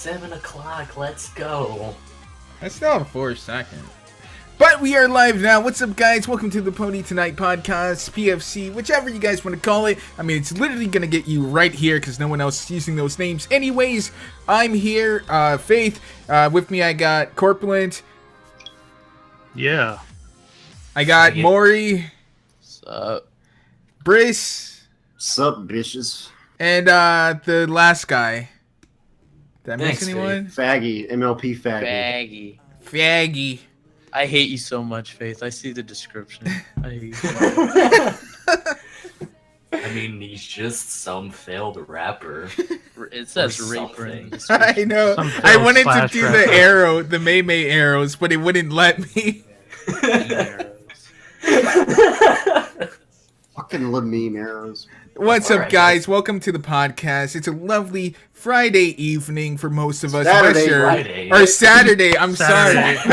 7 o'clock, let's go. I still have 4 seconds. But we are live now. What's up, guys? Welcome to the Pony Tonight podcast, PFC, whichever you guys want to call it. I mean, it's literally going to get you right here because no one else is using those names. Anyways, I'm here, Faith. With me, I got Corpulent. Yeah. I got Maury. What's up? Brice. What's up, bitches? And the last guy. Did I miss anyone? Faggy, MLP Faggy. Faggy. I hate you so much, Faith. I see the description. I hate you so much. I mean, he's just some failed rapper. It says Or raper in the something. I description. know. I wanted to do the arrow, the May arrows, but it wouldn't let me. Fucking love meme arrows. What's All up, right, guys? Welcome to the podcast. It's a lovely Friday evening for most of us. Saturday, Friday. Or Saturday. I'm Saturday. sorry.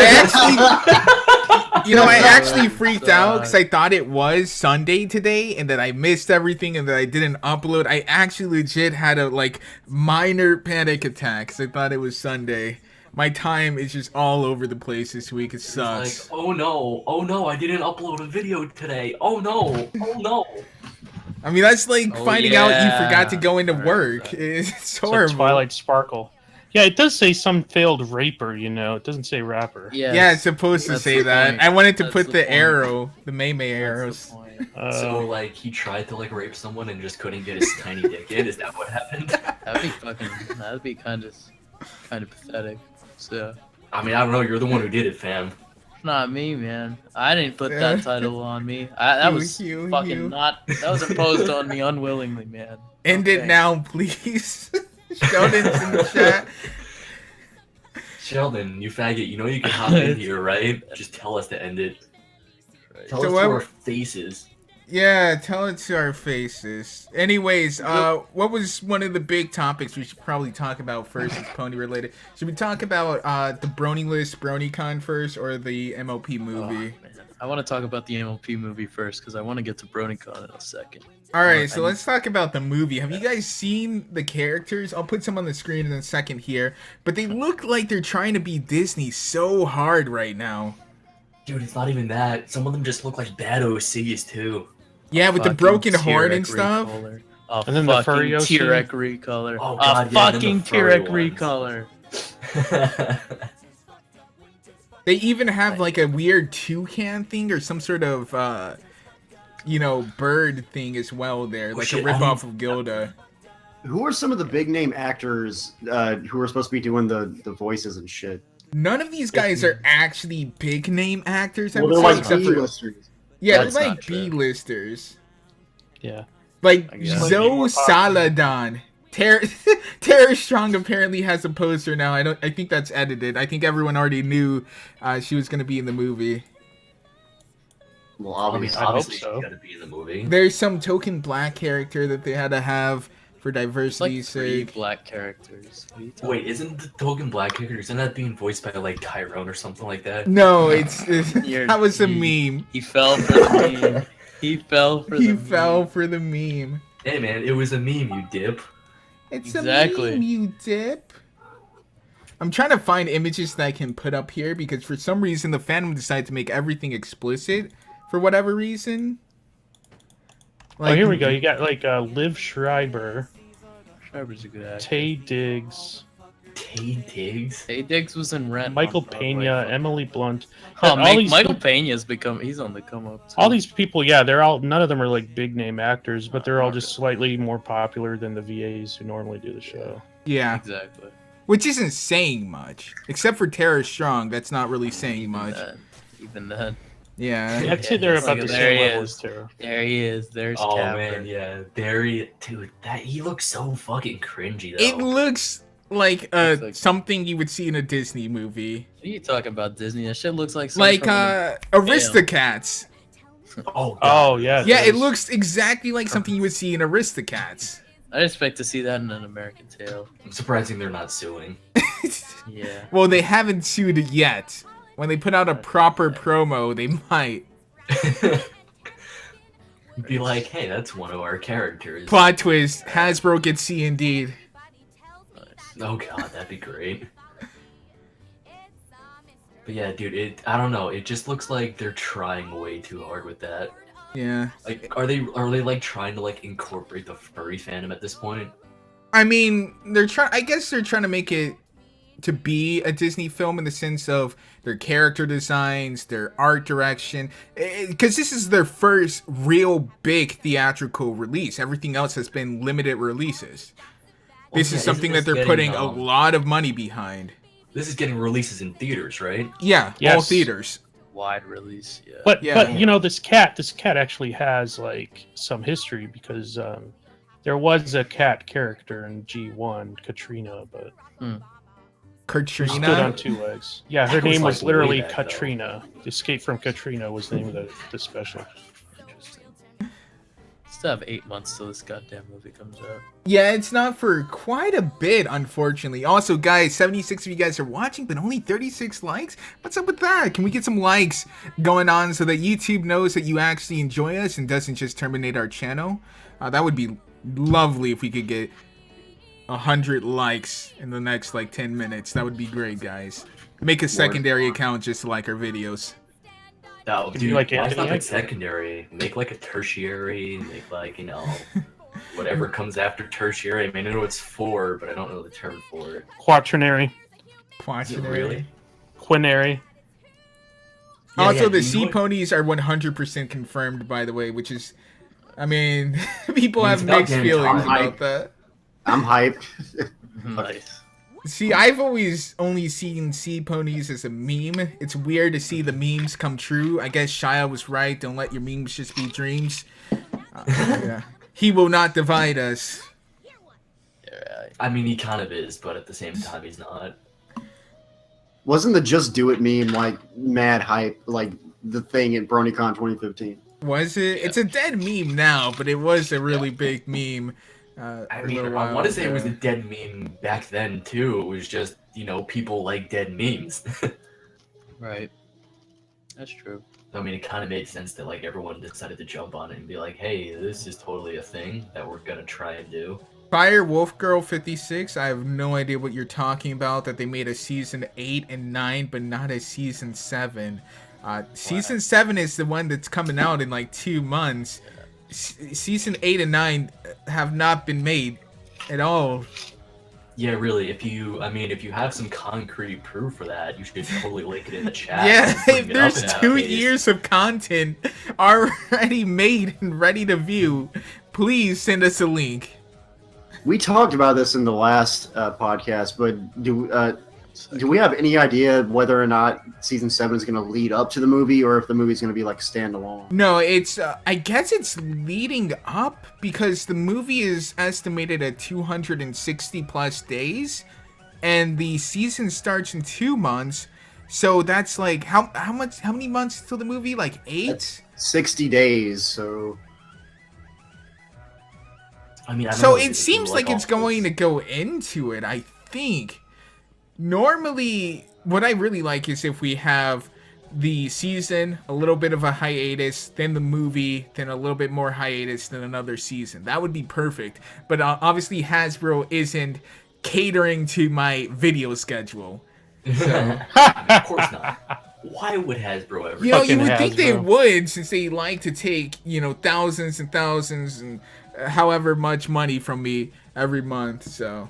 I actually freaked out because I thought it was Sunday today, and that I missed everything, and that I didn't upload. I actually legit had a minor panic attack because I thought it was Sunday. My time is just all over the place this week. It sucks. Like, oh no, I didn't upload a video today. Oh no. I mean, that's like finding out you forgot to go into Right. work. It's It's horrible. like Twilight Sparkle. Yeah, it does say some failed raper, you know. It doesn't say rapper. Yes. Yeah, it's supposed to That's say the that. point. I wanted to That's put the the point. arrow, the May That's arrows. the point. So he tried to rape someone and just couldn't get his tiny dick in. Is that what happened? That'd be kind of pathetic. So, I mean, I don't know. You're the one who did it, fam. not me, man. I didn't put Yeah. that title on me. That was You. That was imposed on me unwillingly, man. End it Okay. now, please. Sheldon's in the chat. Sheldon, you faggot. You know you can hop in here, right? Just tell us to end it. Tell So us what- to our faces. Yeah, tell it to our faces. Anyways, what was one of the big topics we should probably talk about first? It's pony related. Should we talk about the Brony List, BronyCon first, or the MLP movie? Man, I want to talk about the MLP movie first because I want to get to BronyCon in a second. All right, so let's talk about the movie. Have you guys seen the characters? I'll put some on the screen in a second here, but they look like they're trying to be Disney so hard right now. Dude, it's not even that. Some of them just look like bad OCs too. Yeah, with the Fucking broken horn T-Rex and stuff. recolor. And then the furry OC. T-Rex recolor. Oh, A God, yeah, and then fucking the furry T-Rex ones. recolor. They even have a weird toucan thing or some sort of, bird thing as well there, like a shit, ripoff of Gilda. Who are some of the big name actors who are supposed to be doing the voices and shit? None of these guys are actually big name actors. I Well, would they're say, like except for B-listers. yeah, That's they're not like true. B-listers. Yeah. Like I guess. Zoe Saladon. Tara Strong apparently has a poster now. I think that's edited. I think everyone already knew she was going to be in the movie. Well, I mean, obviously. hope obviously so. she's got to be in the movie. There's some token black character that they had to have for It's like diversity's 3 sake. black characters. What are you talking Wait, isn't the token black character, isn't that being voiced by Tyrone or something like that? No, it's You're- that was a you- meme. He fell for the meme. He fell for He the fell meme. for the meme. Hey man, it was a meme, you dip. It's Exactly. a meme, you dip. I'm trying to find images that I can put up here because for some reason the fandom decided to make everything explicit for whatever reason. Oh, here we go. You got Liv Schreiber, Schreiber's a good actor. Tay Diggs, Tay Diggs? Tay Diggs was in Rent. Michael on Broadway. Pena, Emily Blunt. Oh, all these Michael Pena's he's on the come up. Too. All these people, yeah, none of them are big name actors, but they're all just slightly more popular than the VAs who normally do the show. Yeah, Exactly. which isn't saying much. Except for Tara Strong, that's not really saying much. Even then. Yeah. I'd say they're about the There he same level is. as Tara. There he is. There's Oh Capper. man, yeah. Dude, he looks so fucking cringy though. It looks like Looks like- something you would see in a Disney movie. What are you talking about, Disney? That shit looks like something Like from Aristocats. Oh, God. Oh, yeah. Yeah, it does. looks exactly like something you would see in Aristocats. I expect to see that in an American Tale. I'm surprising they're not suing. Yeah. Well, they haven't sued it yet. When they put out a proper promo, they might. Be like, hey, that's one of our characters. Plot twist: Hasbro gets C indeed. Nice. Oh god, that'd be great. But yeah, dude, I don't know. It just looks like they're trying way too hard with that. Yeah. Like, are they like trying to like incorporate the furry fandom at this point? I mean, I guess they're trying to make it to be a Disney film in the sense of their character designs, their art direction, because this is their first real big theatrical release. Everything else has been limited releases. This is something that they're putting a lot of money behind. This is getting releases in theaters, right? Yeah, Yes. all theaters. Wide release, yeah. But Yeah. but you know, this cat actually has like some history because there was a cat character in G1, Katrina, but she stood on Katrina. 2 legs. Yeah, her That was, name like, was literally way back, though. Katrina. Escape from Katrina was the name of the special. Interesting. Still have 8 months till this goddamn movie comes out. Yeah, it's not for quite a bit, unfortunately. Also, guys, 76 of you guys are watching, but only 36 likes? What's up with that? Can we get some likes going on so that YouTube knows that you actually enjoy us and doesn't just terminate our channel? That would be lovely if we could get 100 likes in the next, 10 minutes. That would be great, guys. Make a secondary account just to like our videos. No, Can dude, you, like, why Anthony not Egg? secondary? Make like a tertiary, make like, whatever comes after tertiary. I mean, I know it's 4, but I don't know the term for it. Quaternary, Is it really? quinary. Yeah, Also, yeah, the you know sea what- ponies are 100% confirmed, by the way, which is, I mean, people I mean, have it's about mixed damn feelings time. about that. I'm hyped. Nice. See, I've always only seen sea ponies as a meme. It's weird to see the memes come true. I guess Shia was right. Don't let your memes just be dreams. Yeah. He will not divide us. Yeah, I mean, he kind of is, but at the same time, he's not. Wasn't the Just Do It meme like mad hype, like the thing at BronyCon 2015? Was it? It's a dead meme now, but it was a really big meme. I a mean, little I while want to say it was a ago. dead meme back then, too. It was just, people like dead memes. right. That's true. I mean, it kind of made sense that, everyone decided to jump on it and be like, hey, this is totally a thing that we're going to try and do. Fire Wolf Girl 56. I have no idea what you're talking about. That they made a season 8 and 9, but not a season 7. Season 7 is the one that's coming out in 2 months. Season 8 and 9 have not been made at all. Yeah, really, if you have some concrete proof for that, you should totally link it in the chat. Yeah, and bring if it up there's in 2 nowadays. years of content already made and ready to view, please send us a link. We talked about this in the last podcast, but do we have any idea whether or not season 7 is going to lead up to the movie, or if the movie's going to be standalone? No, it's I guess it's leading up because the movie is estimated at 260 plus days, and the season starts in 2 months. So that's how many months till the movie? 8? That's 60 days, so I mean, I don't So know, it if you seems like all it's going to this- go into it, I think. Normally, what I really like is if we have the season, a little bit of a hiatus, then the movie, then a little bit more hiatus, then another season. That would be perfect. But obviously Hasbro isn't catering to my video schedule. So, I mean, of course not. Why would Hasbro ever? you know, Fucking you would think they Hasbro. would, since they like to take, thousands and thousands and however much money from me every month. So,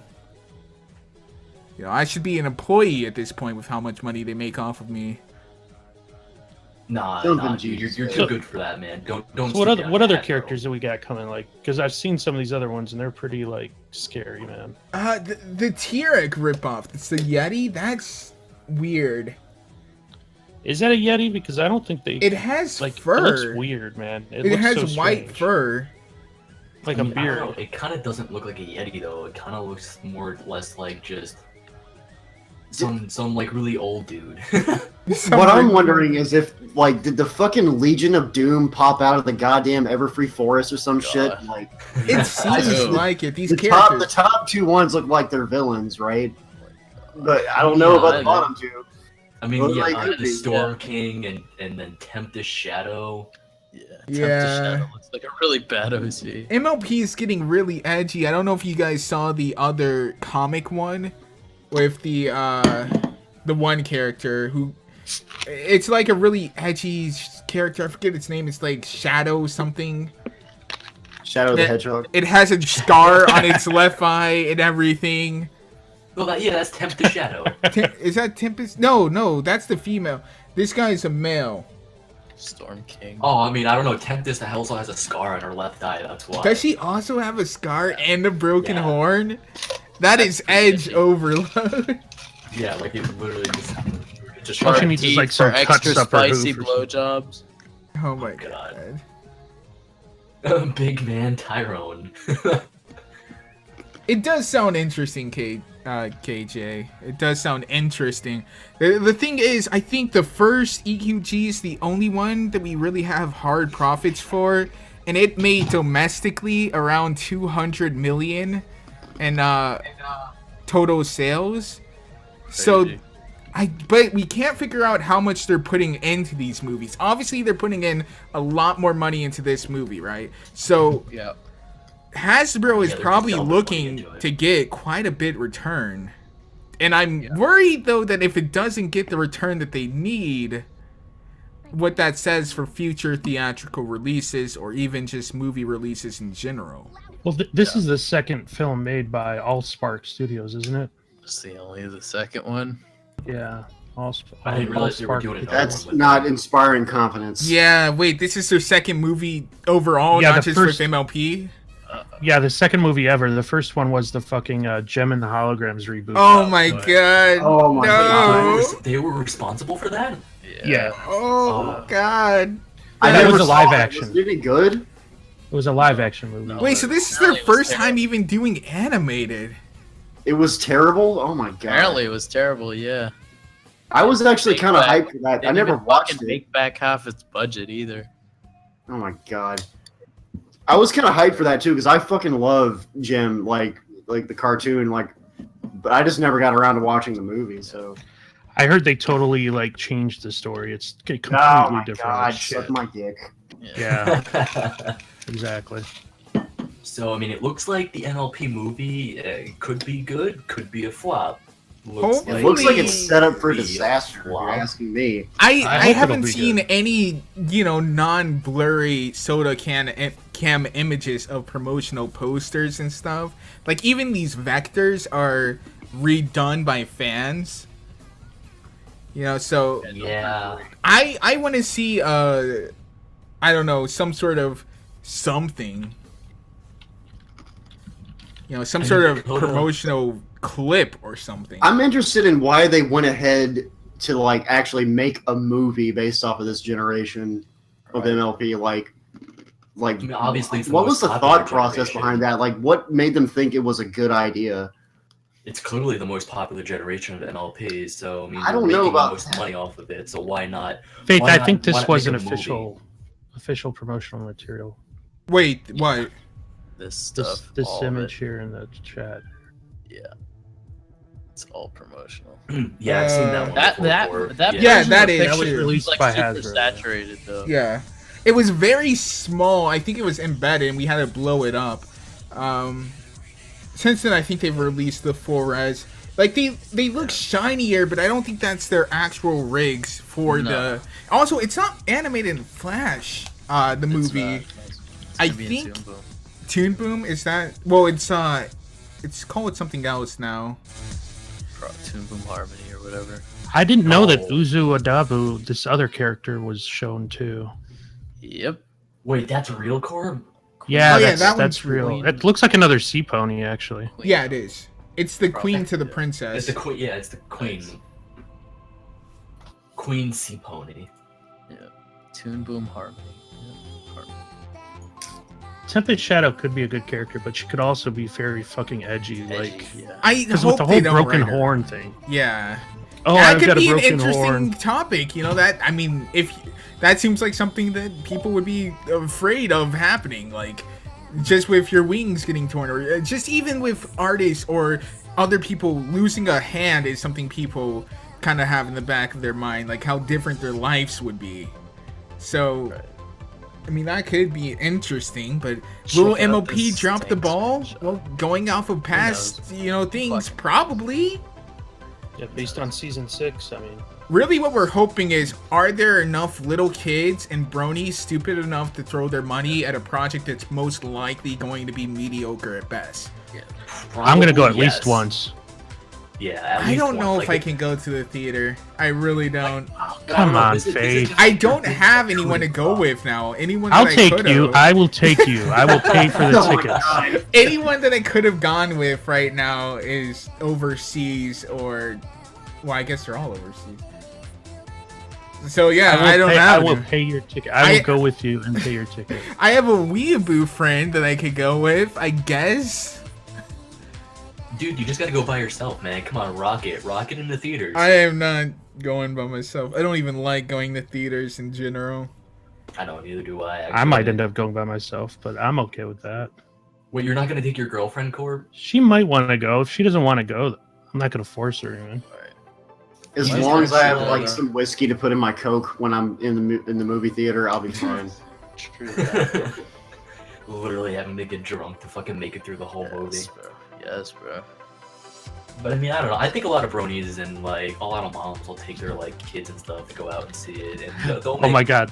I should be an employee at this point with how much money they make off of me. Nah, Something dude, you're Jesus. too good for that, man. Don't. So what sit down what other Hasbro. characters do we got coming? Because I've seen some of these other ones and they're pretty scary, man. The T-Rex ripoff. It's the Yeti. That's weird. Is that a Yeti? Because I don't think they. It has It fur. looks weird, man. It It looks has so white strange. fur. Like I a mean, I don't know, beard. it kind of doesn't look like a Yeti though. It kind of looks more or less like just some really old dude. what I'm wondering is if did the fucking Legion of Doom pop out of the goddamn Everfree Forest or some shit? It seems like it. These the characters. top 2 ones look like they're villains, right? But I don't know Yeah, about I the know. bottom 2. I mean, Well, yeah, like, could the be, Storm King and then Tempest Shadow. Shadow looks like a really bad OC. MLP is getting really edgy. I don't know if you guys saw the other comic one with the one character who, it's like a really edgy character. I forget its name. It's like Shadow something. Shadow the Hedgehog. It has a scar on its left eye and everything. Well, that's Temp the Shadow. Is that Tempest? No, that's the female. This guy's a male. Storm King. Oh, I mean, I don't know. Tempest also has a scar on her left eye. That's why. Does she also have a scar and a broken horn? That's is edge overload. Yeah, like it literally just All she needs is like some extra cuts up her spicy hoof or blowjobs. Oh my god. Big man Tyrone. It does sound interesting, KJ. It does sound interesting. The thing is, I think the first EQG is the only one that we really have hard profits for, and it made domestically around 200 million in total sales. So, but we can't figure out how much they're putting into these movies. Obviously, they're putting in a lot more money into this movie, right? So, yeah. Hasbro is probably looking to get quite a bit return. And I'm worried, though, that if it doesn't get the return that they need, what that says for future theatrical releases or even just movie releases in general. Well, this is the second film made by Allspark Studios, isn't it? It's the second one. Yeah. I didn't realize they were doing it. That's not inspiring confidence. Yeah, wait, this is their second movie overall, not just with MLP? Yeah, the second movie ever. The first one was the fucking Gem and the Holograms reboot. Oh my god. Oh my god. They were responsible for that? Yeah. Oh god. That was a live action. Was it good? It was a live action movie. Wait, so this is their first time even doing animated? It was terrible? Oh my god. Apparently it was terrible, yeah. I was actually kind of hyped for that. I never watched it. Make back half its budget either. Oh my god. I was kind of hyped for that too because I fucking love Jim, like the cartoon, but I just never got around to watching the movie. So I heard they totally changed the story. It's completely oh my different. God, suck my dick. Yeah, exactly. So I mean, it looks like the NLP movie could be good, could be a flop. It looks like it's set up for disaster. If you're asking me. I haven't seen any non-blurry soda cam images of promotional posters and stuff. Like even these vectors are redone by fans. So yeah. I want to see I don't know, some sort of something. Some sort of promotional clip or something. I'm interested in why they went ahead to actually make a movie based off of this generation of MLP. I mean, obviously, what was the thought process behind that? What made them think it was a good idea? It's clearly the most popular generation of MLP, so I mean, I don't know about the most money off of it. So why not? Faith, I think this was an official promotional material. Wait, what? This stuff. This image here in the chat. Yeah. It's all promotional. Yeah, I've seen that one. That is. That was released by super Hasbro. saturated though. Yeah, it was very small. I think it was embedded, and we had to blow it up. Since then, I think they've released the full res. They look shinier, but I don't think that's their actual rigs for the. Also, it's not animated in Flash. The movie. I think. Toon Boom is that? Well, it's called something else now. Toon Boom Harmony or whatever. I didn't know that Uzu Adabu, this other character, was shown too. Yep. Wait, that's real core? Yeah, that's real. Queen. It looks like another sea pony, actually. Queen. Yeah, it is. It's the queen to the princess. It's the queen. Yeah, it's the queen. Queen sea pony. Yeah. Toon Boom Harmony. Tempest Shadow could be a good character, but she could also be very fucking edgy. Because with the whole broken horn thing. Yeah. Oh, that could be an interesting topic. That I mean, if that seems like something that people would be afraid of happening, just with your wings getting torn, or just even with artists or other people losing a hand is something people kind of have in the back of their mind, how different their lives would be. So. I mean, that could be interesting, but will MLP drop the ball? Well, going off of past, things, probably. Yeah, based on season 6, I mean. Really, what we're hoping is, are there enough little kids and bronies stupid enough to throw their money at a project that's most likely going to be mediocre at best? Yeah. I'm gonna go at least once. Yeah, I don't know if I can go to the theater. I really don't. Come on, Faith. I don't have anyone to go with now. Anyone I'll take you. I will take you. I will pay for the tickets. Anyone that I could have gone with right now is overseas or, well, I guess they're all overseas. So yeah, I don't have. I will pay your ticket. I will go with you and pay your ticket. I have a weeaboo friend that I could go with, I guess. Dude, you just gotta go by yourself, man. Come on, rock it in the theaters. I am not going by myself. I don't even like going to theaters in general. I don't, neither do I. Actually. I might end up going by myself, but I'm okay with that. Wait, you're not gonna take your girlfriend, Corb? She might want to go. If she doesn't want to go, I'm not gonna force her, man. As long as I have like some whiskey to put in my Coke when I'm in the movie theater, I'll be fine. True. Literally having to get drunk to fucking make it through the whole movie. Bro. Yes, bro. But I mean, I don't know. I think a lot of bronies and like a lot of moms will take their like kids and stuff to go out and see it, and they'll oh my god,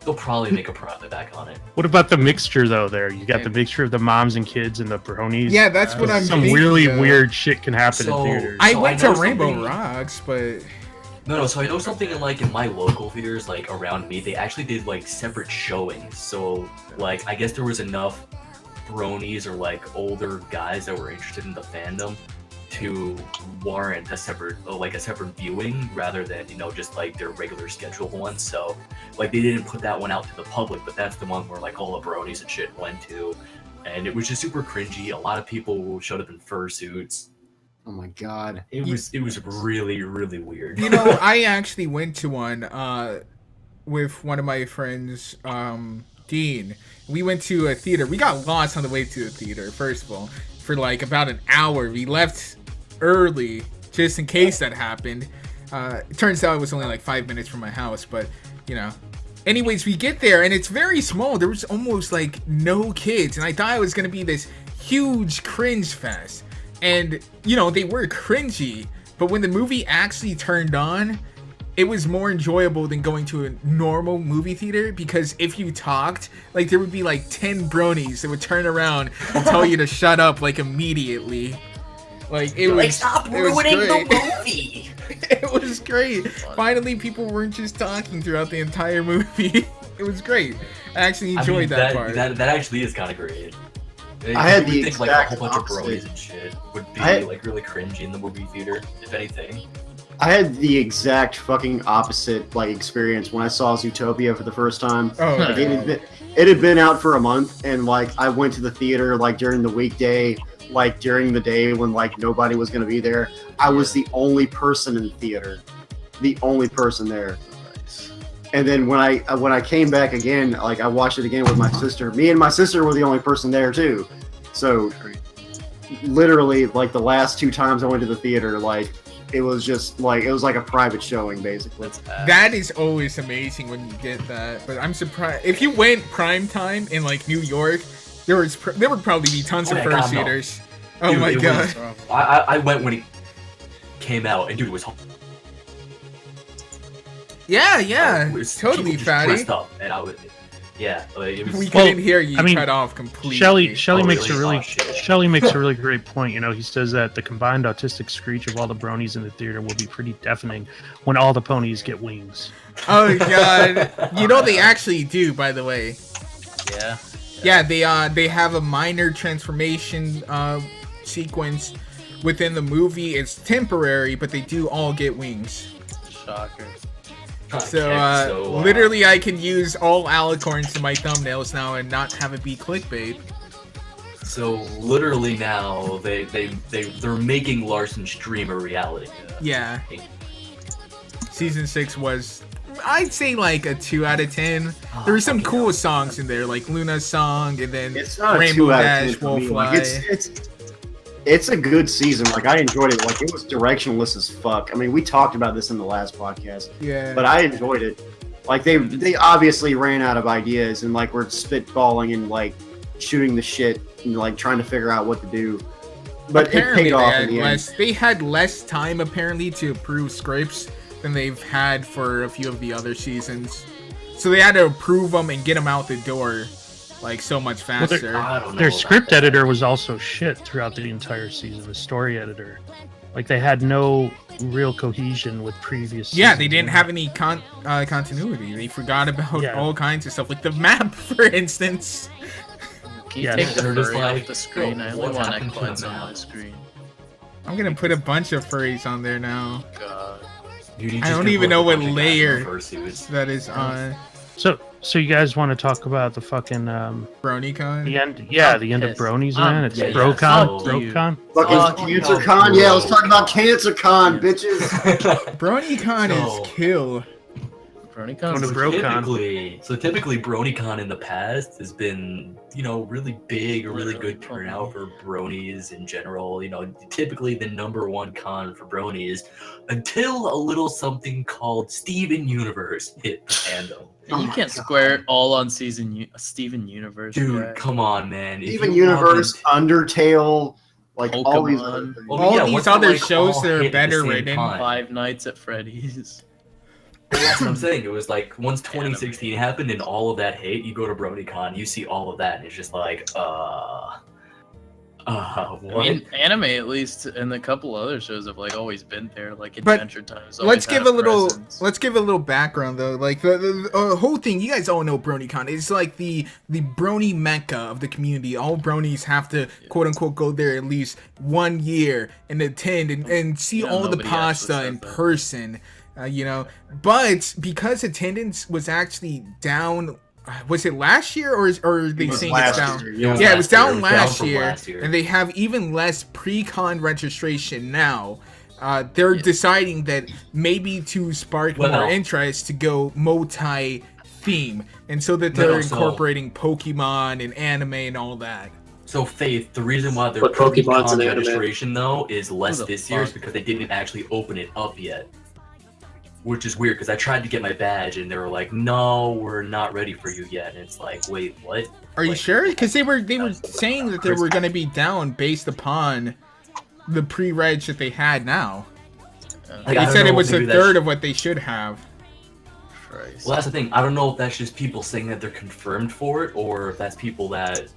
they'll probably make a profit back on it. What about the mixture though? There, you got the mixture of the moms and kids and the bronies. Yeah, that's what I'm Some thinking, really weird shit can happen in theaters. I went to Rainbow Rocks, but no. So I know something in my local theaters, like around me, they actually did like separate showings. So like I guess there was enough bronies or like older guys that were interested in the fandom to warrant a separate viewing rather than just like their regular scheduled one. So like they didn't put that one out to the public, but that's the one where like all the bronies and shit went to, and it was just super cringy. A lot of people showed up in fursuits. Oh my god, it was really, really weird. I actually went to one with one of my friends, Dean. We went to a theater. We got lost on the way to the theater, first of all, for like about an hour. We left early just in case that happened. It turns out it was only like 5 minutes from my house, but anyways, we get there and it's very small. There was almost like no kids, and I thought it was gonna be this huge cringe fest, and they were cringy, but when the movie actually turned on, it was more enjoyable than going to a normal movie theater, because if you talked, like there would be like 10 bronies that would turn around and tell you to shut up like immediately. Like it was stop ruining the movie. It was great. Finally, people weren't just talking throughout the entire movie. It was great. I actually enjoyed that part. That actually is kind of great. I had the think like a whole bunch of bronies and shit would be like really cringy in the movie theater, if anything. I had the exact fucking opposite like experience when I saw Zootopia for the first time. Oh, like, it had been out for a month, and like I went to the theater like during the weekday, like during the day when like nobody was gonna be there. I was the only person in the theater, the only person there. And then when I came back again, like I watched it again with my sister. Me and my sister were the only person there too. So literally, like the last 2 times I went to the theater, like. It was just like a private showing, basically. That is always amazing when you get that. But I'm surprised if you went prime time in like New York, there would probably be tons of fursuiters. No. Oh my god! I went when it came out, and dude, it was. Yeah, it was totally fatty. Up, and I was. Yeah, like, it was, we couldn't hear you cut off completely. Shelly makes a really great point. He says that the combined autistic screech of all the bronies in the theater will be pretty deafening when all the ponies get wings. Oh god, they actually do. By the way. Yeah. They have a minor transformation sequence within the movie. It's temporary, but they do all get wings. Shocker. So, literally, I can use all alicorns in my thumbnails now and not have it be clickbait. So, literally now, they're making Larson's dream a reality. Yeah. Season 6 was, I'd say, like a 2 out of 10. There were some cool songs in there, like Luna's song, and then Rainbow Dash, Wolfly. It's a good season. Like, I enjoyed it. Like, it was directionless as fuck. I mean, we talked about this in the last podcast. Yeah. But I enjoyed it. Like they obviously ran out of ideas and like were spitballing and like shooting the shit and like trying to figure out what to do. But apparently it paid off in the end. They had less time apparently to approve scripts than they've had for a few of the other seasons. So they had to approve them and get them out the door like so much faster. Their script editor was also shit throughout the entire season. The story editor, like they had no real cohesion with previous. Yeah, they didn't have any continuity. They forgot about all kinds of stuff, like the map, for instance. Can you take the furry off the screen? I only want Eggplants on my screen. I'm gonna put a bunch of furries on there now. God. I don't even know what layer that is on. So you guys want to talk about the fucking BronyCon? The end, the end of Bronies, man. It's BroCon. BroCon. Fucking CancerCon. Yeah, let's talk about CancerCon, bitches. BronyCon is kill. Typically BronyCon in the past has been, really big, a really good turnout for bronies in general. Typically the #1 con for bronies until a little something called Steven Universe hit the fandom. And you can't square it all on Steven Universe. Dude, come on, man. Steven Universe, Undertale, like Pokemon. all these other shows that are better written. Five Nights at Freddy's. That's what I'm saying. It was like once 2016 happened and all of that hate, you go to BronyCon, you see all of that, and it's just like, what? I mean, anime at least, and a couple other shows have like always been there, like Adventure Time. Let's give a little background though. Like the whole thing, you guys all know BronyCon. It's like the brony mecca of the community. All bronies have to quote unquote go there at least 1 year and attend and see all the pasta in person. But because attendance was actually down, was it last year or are they saying it's down? Yeah, it was down last year, and they have even less pre-con registration now. They're deciding that maybe to spark more interest to go multi-theme, and so that they're incorporating Pokemon and anime and all that. So Faith, the reason why their pre-con registration though is less this year is because they didn't actually open it up yet. Which is weird because I tried to get my badge and they were like, "No, we're not ready for you yet." And it's like, wait, what? Are you sure? Because they were saying that they were going to be down based upon the pre-reg that they had now. They said it was a third of what they should have. Christ. Well, that's the thing. I don't know if that's just people saying that they're confirmed for it, or if that's people that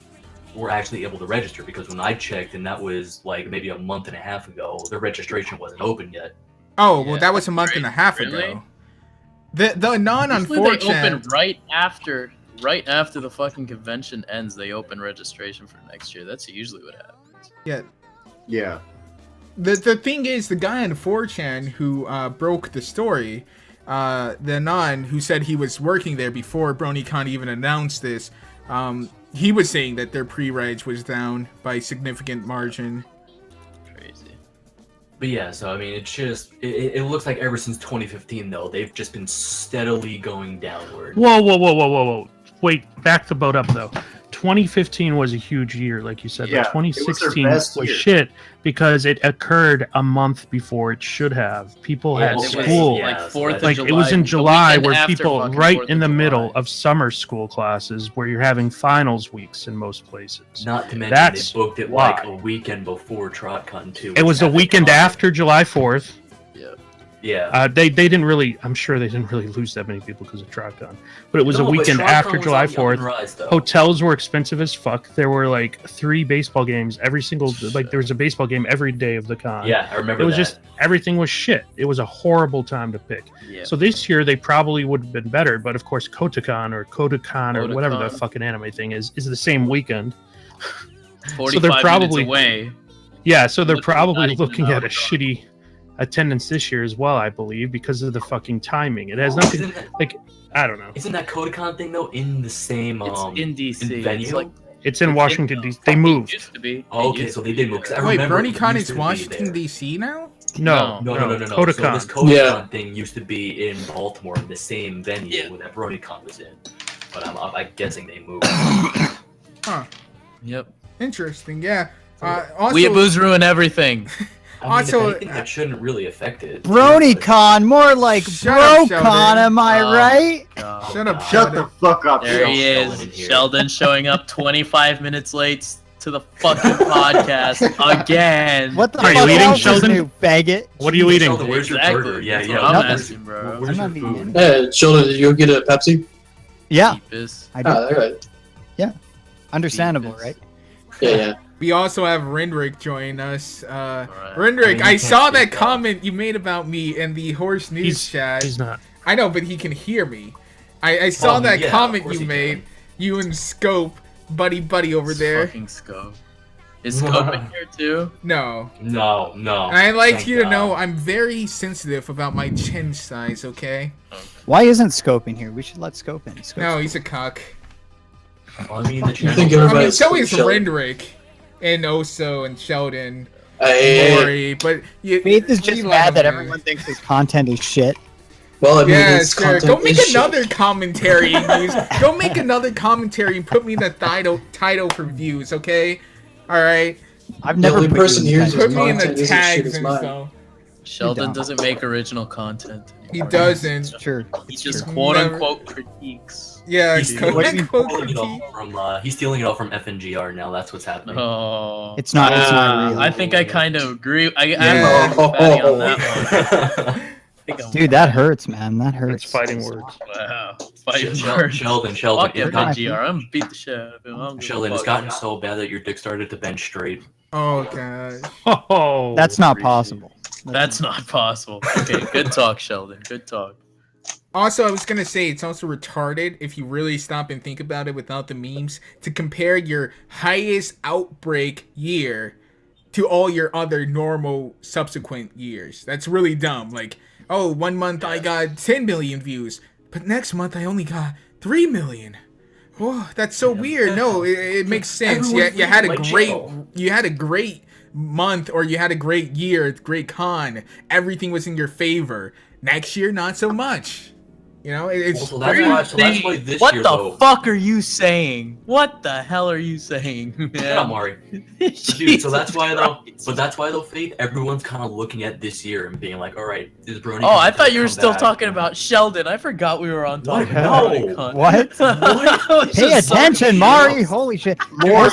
were actually able to register. Because when I checked, and that was like maybe a month and a half ago, their registration wasn't open yet. Oh, well, that was a month and a half ago. The non-unfortunate... They open right after the fucking convention ends, they open registration for next year. That's usually what happens. Yeah. The thing is, the guy on 4chan who broke the story, the Anon, who said he was working there before BronyCon even announced this, he was saying that their pre-reg was down by significant margin. But yeah, so I mean, it's just, it looks like ever since 2015, though, they've just been steadily going downward. Whoa. Wait, back the boat up, though. 2015 was a huge year, like you said. Yeah, but 2016 was shit because it occurred a month before it should have. People had school. It was in July where people, right in the middle of summer school classes, where you're having finals weeks in most places. Not to mention they booked it like a weekend before TrotCon 2. It was the weekend after July 4th. Yeah. They didn't really, I'm sure they didn't really lose that many people because of TrotCon. But it was a weekend after July 4th. Hotels were expensive as fuck. There were like 3 baseball games every single, there was a baseball game every day of the con. Yeah, I remember it was just, everything was shit. It was a horrible time to pick. Yeah. So this year they probably would have been better, but of course Kotakon or whatever the fucking anime thing is the same weekend. 45 so they're probably away. Yeah, so they're probably looking at a shitty attendance this year as well, I believe, because of the fucking timing. It has nothing I don't know. Isn't that Kotakon thing though in the same it's in DC venue? It's in Washington DC. They moved. It used to be. Okay, so they did move. Wait, BronyCon is Washington DC now? No. Kotakon. So this Kotakon thing used to be in Baltimore in the same venue where that BronyCon was in. But I'm guessing they moved. Huh. Yep. Interesting, yeah. Also, weeaboos ruin everything. Also, I think that shouldn't really affect it. BronyCon, more like BroCon, am I right? Shut up, Shut the fuck up. There he is, Sheldon showing up 25 minutes late to the fucking podcast again. What the fuck are you eating, Sheldon? You faggot. What are you eating? Sheldon, where's your burger? Yeah, I'm asking, bro. Where's your food? Hey, Sheldon, did you go get a Pepsi? Yeah. I do. Alright. Yeah. Understandable, right? Yeah. We also have Rendrick join us. Rendrick, I saw that comment you made about me in the Horse News chat. He's not. I know, but he can hear me. I saw that comment you made. You and Scope, buddy over there. Fucking Scope. Is Scope in here too? No. No. And I'd like you to know I'm very sensitive about my chin size, okay? Why isn't Scope in here? We should let Scope in. No, he's a cuck. Well, I mean, so is Rendrick. And Oso and Sheldon. Maury, but Faith is just mad that everyone thinks his content is shit. Well, I mean, yeah, sure. Go make another commentary. Go make another commentary and put me in the title for views, okay? All right. I've never put me in the tags and stuff. Sheldon doesn't make original content. He doesn't. It's true. He just quote unquote critiques. Yeah, he's stealing it all from FNGR now. That's what's happening. Oh, it's not real. I think I kind of agree. I'm on that one. Dude, that hurts, man. That hurts. It's fighting words. Wow. Fighting words. Sheldon. Fuck FNGR. I'm gonna beat the shit out of him. Sheldon, it's gotten so bad that your dick started to bend straight. Oh god. Oh, that's not possible. That's not possible. Okay, good talk, Sheldon. Good talk. Also, I was gonna say it's also retarded if you really stop and think about it without the memes to compare your highest outbreak year to all your other normal subsequent years. That's really dumb. Like, oh, 1 month I got 10 million views, but next month I only got 3 million. Oh, that's so weird. No, it makes sense. You had a great month, or you had a great year, great con. Everything was in your favor. Next year, not so much. You know, it's what the fuck are you saying? What the hell are you saying, man? Yeah, Mari. Dude, so that's why though, Faith, everyone's kind of looking at this year and being like, all right, is Brony? Oh, I thought you were still talking about Sheldon. I forgot we were on talking about What? Pay attention, Mari. Holy shit. More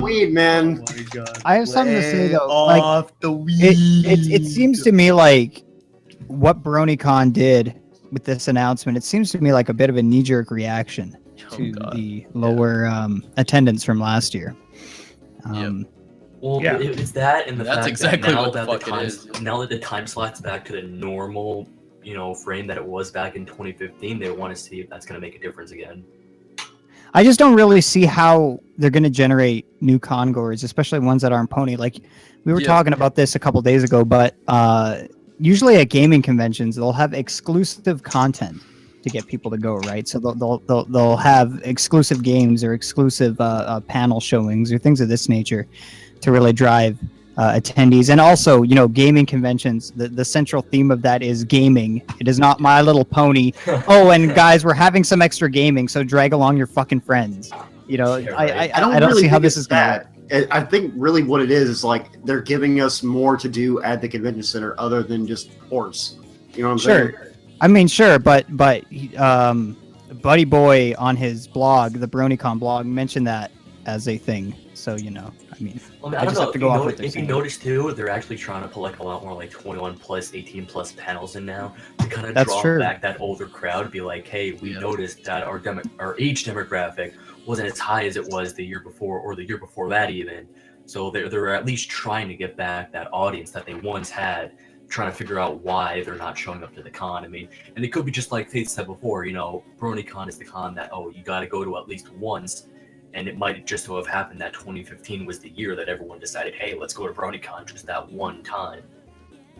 weed, man. Oh my God. I have something to say though. Like, it seems to me like what BronyCon did with this announcement, it seems to me like a bit of a knee-jerk reaction to the lower attendance from last year. Well, it's that, and the fact exactly that now that the time slot's back to the normal, frame that it was back in 2015, they want to see if that's going to make a difference again. I just don't really see how they're going to generate new congoers, especially ones that aren't Pony. Like, we were talking about this a couple days ago, but usually at gaming conventions, they'll have exclusive content to get people to go, right? So they'll have exclusive games or exclusive panel showings or things of this nature to really drive attendees. And also, gaming conventions, the central theme of that is gaming. It is not My Little Pony. Oh, and guys, we're having some extra gaming, so drag along your fucking friends. I don't see how this is going to work. I think really what it is like they're giving us more to do at the convention center other than just horse. You know what I'm saying? I mean, sure, but Buddy Boy on his blog, the BronyCon blog, mentioned that as a thing. So I just have to go off with if you notice too, they're actually trying to put a lot more 21 plus, 18 plus panels in now to kind of draw back that older crowd. Be like, hey, we noticed that our age demographic wasn't as high as it was the year before or the year before that even. So they're at least trying to get back that audience that they once had, trying to figure out why they're not showing up to the con. I mean, and it could be just like Faith said before, BronyCon is the con that, you got to go to at least once. And it might just have happened that 2015 was the year that everyone decided, hey, let's go to BronyCon just that one time.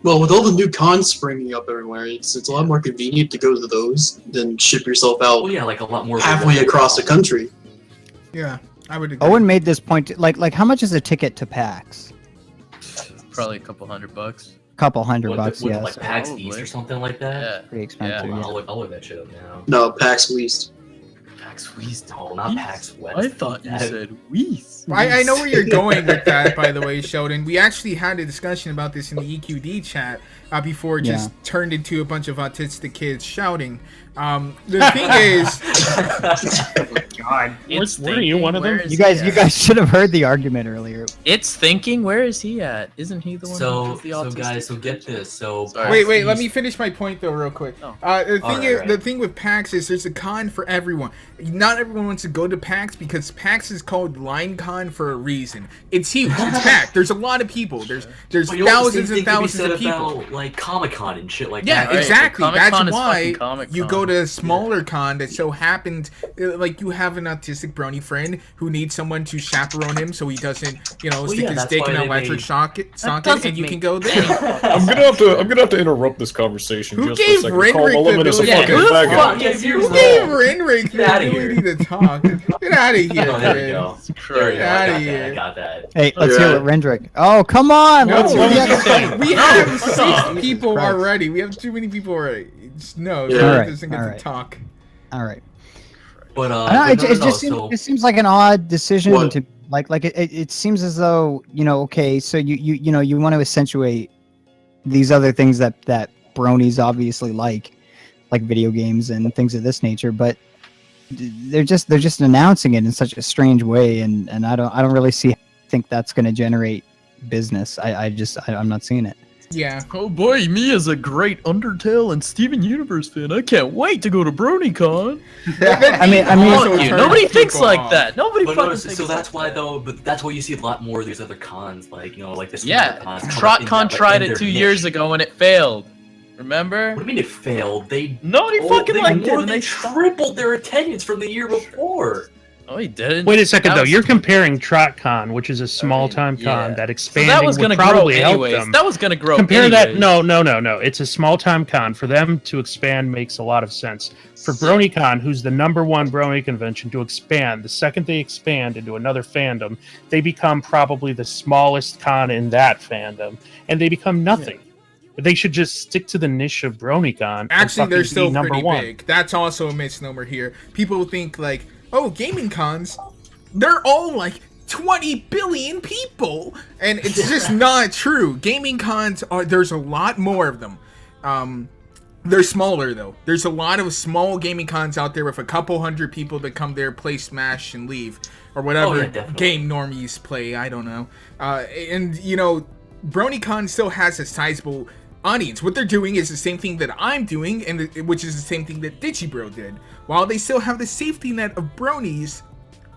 Well, with all the new cons springing up everywhere, it's a lot more convenient to go to those than ship yourself out a lot more halfway across the country. Yeah, I would agree. Owen made this point. Like how much is a ticket to PAX? Probably a couple $100. Couple $100, yeah. Like PAX East or something like that? Yeah. Pretty expensive. I'll look that shit up now. No, PAX West. PAX West? No, not PAX West. I thought you said West. I know where you're going with that, by the way, Sheldon. We actually had a discussion about this in the EQD chat before it just turned into a bunch of autistic kids shouting. The thing is... oh my God. Were you one of them? You guys should have heard the argument earlier. It's thinking, where is he at? Isn't he the one who's the autistic? So guys, so get this. So wait, let me finish my point though real quick. The thing with PAX is there's a con for everyone. Not everyone wants to go to PAX because PAX is called LineCon for a reason. It's huge. It's packed. There's a lot of people. There's thousands and thousands of people. About, like Comic-Con and shit like that. Yeah, right. Exactly. That's why you go to a smaller con that so happened, like you have an autistic brony friend who needs someone to chaperone him so he doesn't, stick his dick in an electric socket, and you can go there. I'm gonna have to interrupt this conversation. Who just gave for a second. Who gave Renrick the ability to talk? Get out of here, there you go. Get out of here. I got that. Hey, let's hear what Rendrick. Oh, come on! We have 6 people already. We have too many people already. No, doesn't get to talk. All right. But it seems like an odd decision to like it seems as though okay, so you want to accentuate these other things that bronies obviously like video games and things of this nature, but they're just announcing it in such a strange way, and I don't really think that's going to generate business. I'm not seeing it. Yeah. Oh boy, me as a great Undertale and Steven Universe fan, I can't wait to go to BronyCon. I mean, nobody thinks like that. Nobody fucking thinks. So that's why though. But that's why you see a lot more of these other cons, like like this. Yeah, TrotCon tried it 2 years ago and it failed. Remember? What do you mean it failed? Nobody fucking liked it. And they tripled their attendance from the year before. Oh, he didn't. Wait a second, though. You're comparing TrotCon, which is a small-time con that expanding that was gonna would probably grow help anyways. them. That was going to grow Compare anyways. that. No. It's a small-time con. For them to expand makes a lot of sense. For BronyCon, who's the #1 Brony convention, to expand, the second they expand into another fandom, they become probably the smallest con in that fandom, and they become nothing. Yeah. They should just stick to the niche of BronyCon. Actually, they're still pretty #1. big. That's also a misnomer here. People think like, oh, gaming cons, they're all like 20 billion people, and it's just not true. Gaming cons there's a lot more of them. They're smaller though. There's a lot of small gaming cons out there with a couple hundred people that come there, play Smash, and leave, or whatever game normies play. I don't know. And BronyCon still has a sizable audience. What they're doing is the same thing that I'm doing, which is the same thing that Digibro did. While they still have the safety net of bronies,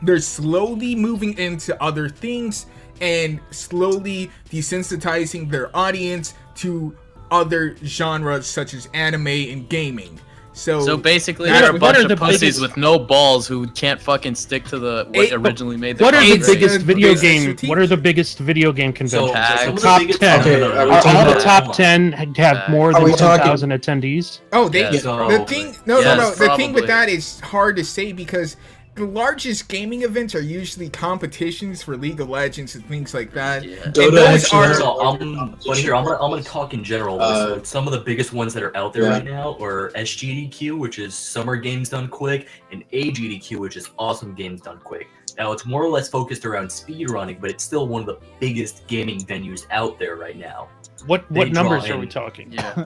they're slowly moving into other things and slowly desensitizing their audience to other genres such as anime and gaming. So basically, they're a bunch of pussies with no balls who can't fucking stick to what originally made them. What are the biggest video game? What are the biggest video game conventions? So top 10. Are all the top 10 have more than 10,000 attendees? Oh, the thing. No. The thing with that is hard to say because the largest gaming events are usually competitions for League of Legends and things like that. Yeah. And those are. I'm gonna talk in general. So some of the biggest ones that are out there right now are SGDQ, which is Summer Games Done Quick, and AGDQ, which is Awesome Games Done Quick. Now it's more or less focused around speedrunning, but it's still one of the biggest gaming venues out there right now. What numbers are we talking? Yeah.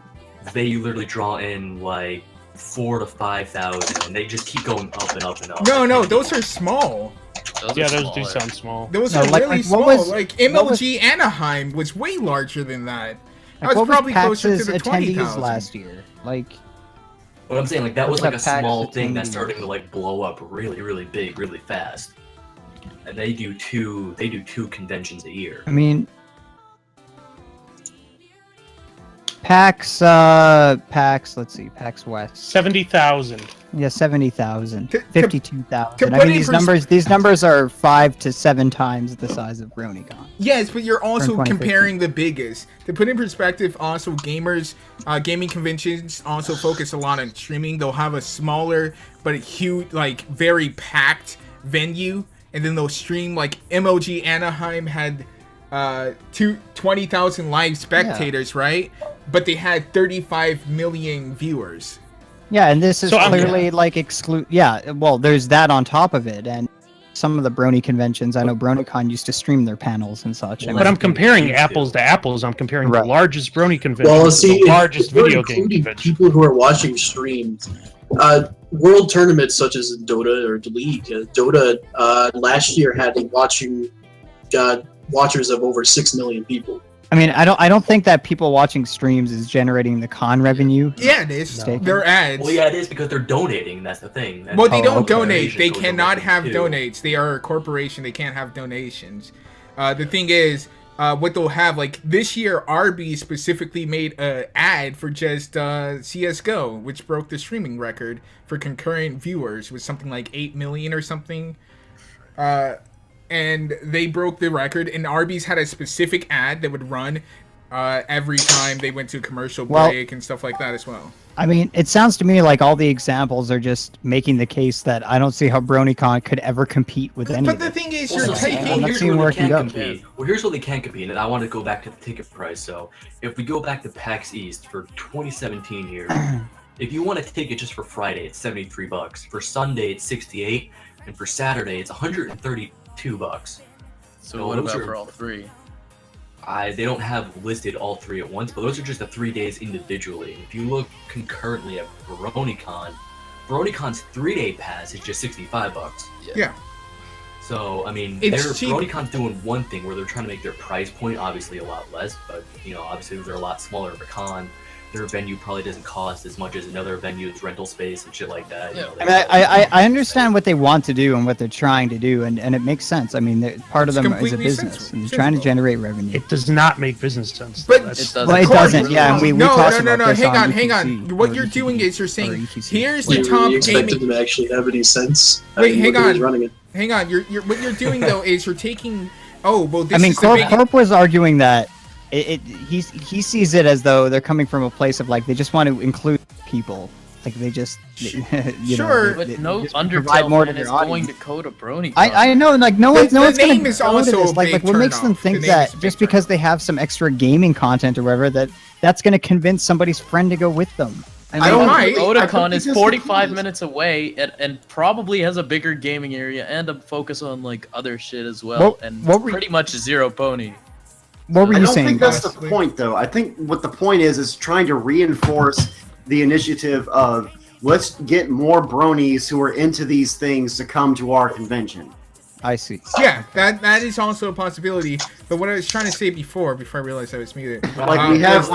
They literally draw in like 4,000 to 5,000, and they just keep going up and up and up. No, those are small. Those do sound small. Those are really small. Like MLG Anaheim was way larger than that. That was probably closer to the 20,000 last year. Like, what I'm saying, like that was like a small thing that's starting to like blow up really, really big, really fast. And they do two conventions a year. I mean, PAX, let's see, PAX West. 70,000. Yeah, 70,000. 52,000. I mean, these numbers are 5 to 7 times the size of BronyCon. Yes, but you're also comparing the biggest. To put in perspective, also gaming conventions also focus a lot on streaming. They'll have a smaller but huge, like very packed venue, and then they'll stream. Like MLG Anaheim had 20,000 live spectators, right? But they had 35 million viewers. Yeah, and this is clearly like exclude. Yeah, well, there's that on top of it, and some of the Brony conventions. I know BronyCon used to stream their panels and such. But I'm comparing apples to apples. I'm comparing the largest Brony convention Well, to see, the largest if we're video game including convention. people who are watching streams, world tournaments such as Dota or League. Dota last year had watchers of over 6 million people. I mean, I don't think that people watching streams is generating the con revenue. Yeah, it is. They're ads. Well, yeah, it is because they're donating. That's the thing. Well, they don't donate. They cannot have donates. They are a corporation. They can't have donations. The thing is, what they'll have, like this year, Arby's specifically made an ad for just CS:GO, which broke the streaming record for concurrent viewers with something like 8 million or something. And they broke the record, and Arby's had a specific ad that would run every time they went to commercial break and stuff like that as well. I mean, it sounds to me like all the examples are just making the case that I don't see how BronyCon could ever compete with any But of the it. thing is, Well, you're taking... here's where they can't compete. Well, here's where they can't compete, and I want to go back to the ticket price. So, if we go back to PAX East for 2017 here, if you want a ticket just for Friday, it's $73. For Sunday, it's $68, and for Saturday, it's $132. So what about for all three? They don't have listed all three at once, but those are just the 3 days individually. If you look concurrently at BronyCon's 3-day pass is just $65. Yeah. So I mean, It's BronyCon's doing one thing where they're trying to make their price point obviously a lot less, but obviously they're a lot smaller of a con. Their venue probably doesn't cost as much as another venue's rental space and shit like that. I mean, I understand what they want to do and what they're trying to do, and it makes sense. I mean, part of them is a business, and they're trying to generate revenue. It does not make business sense. But it doesn't. Yeah, and we talked about this hang on. What you're doing is you're saying, here's the top You expected gaming... them to actually have any sense? Wait, hang on. Running it. Hang on. What you're doing though is you're taking... Oh, well, this I mean, is the big... Corp was arguing that he sees it as though they're coming from a place of like they just want to include people, like they just but no Undertale fan is going to code a Brony. I know, like no one's going to is also this. Like what makes them think that just because they have some extra gaming content or whatever that's going to convince somebody's friend to go with them. I don't mind. Otakon is 45 minutes away and probably has a bigger gaming area and a focus on like other shit as well, pretty much zero pony. What were you saying? I don't think that's the point, though. I think what the point is trying to reinforce the initiative of let's get more bronies who are into these things to come to our convention. I see. Yeah, that is also a possibility. But what I was trying to say before I realized I was muted. Like we have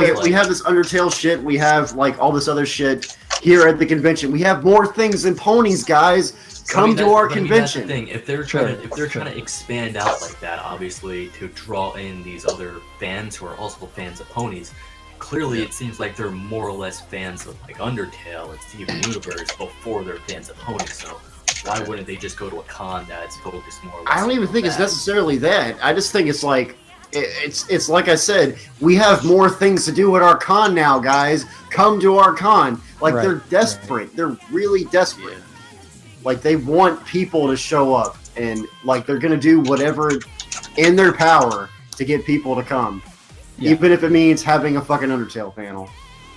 this Undertale shit. We have like all this other shit here at the convention. We have more things than ponies, guys. Come to our convention. That's the thing. If they're trying to expand out like that, obviously to draw in these other fans who are also fans of ponies, clearly it seems like they're more or less fans of like Undertale and Steven Universe before they're fans of ponies. So why wouldn't they just go to a con that's focused more or less? I don't even think it's necessarily that. I just think it's like it's like I said, we have more things to do at our con now, guys. Come to our con. Like they're desperate. Right. They're really desperate. Yeah. Like, they want people to show up, and, like, they're going to do whatever in their power to get people to come. Yeah. Even if it means having a fucking Undertale panel.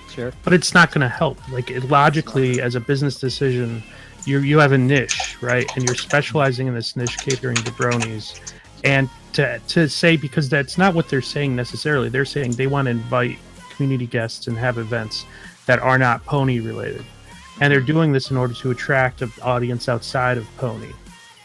Sure. But it's not going to help. Like, logically, as a business decision, you have a niche, right? And you're specializing in this niche catering to bronies. And to say, because that's not what they're saying necessarily. They're saying they want to invite community guests and have events that are not pony-related. And they're doing this in order to attract an audience outside of Pony.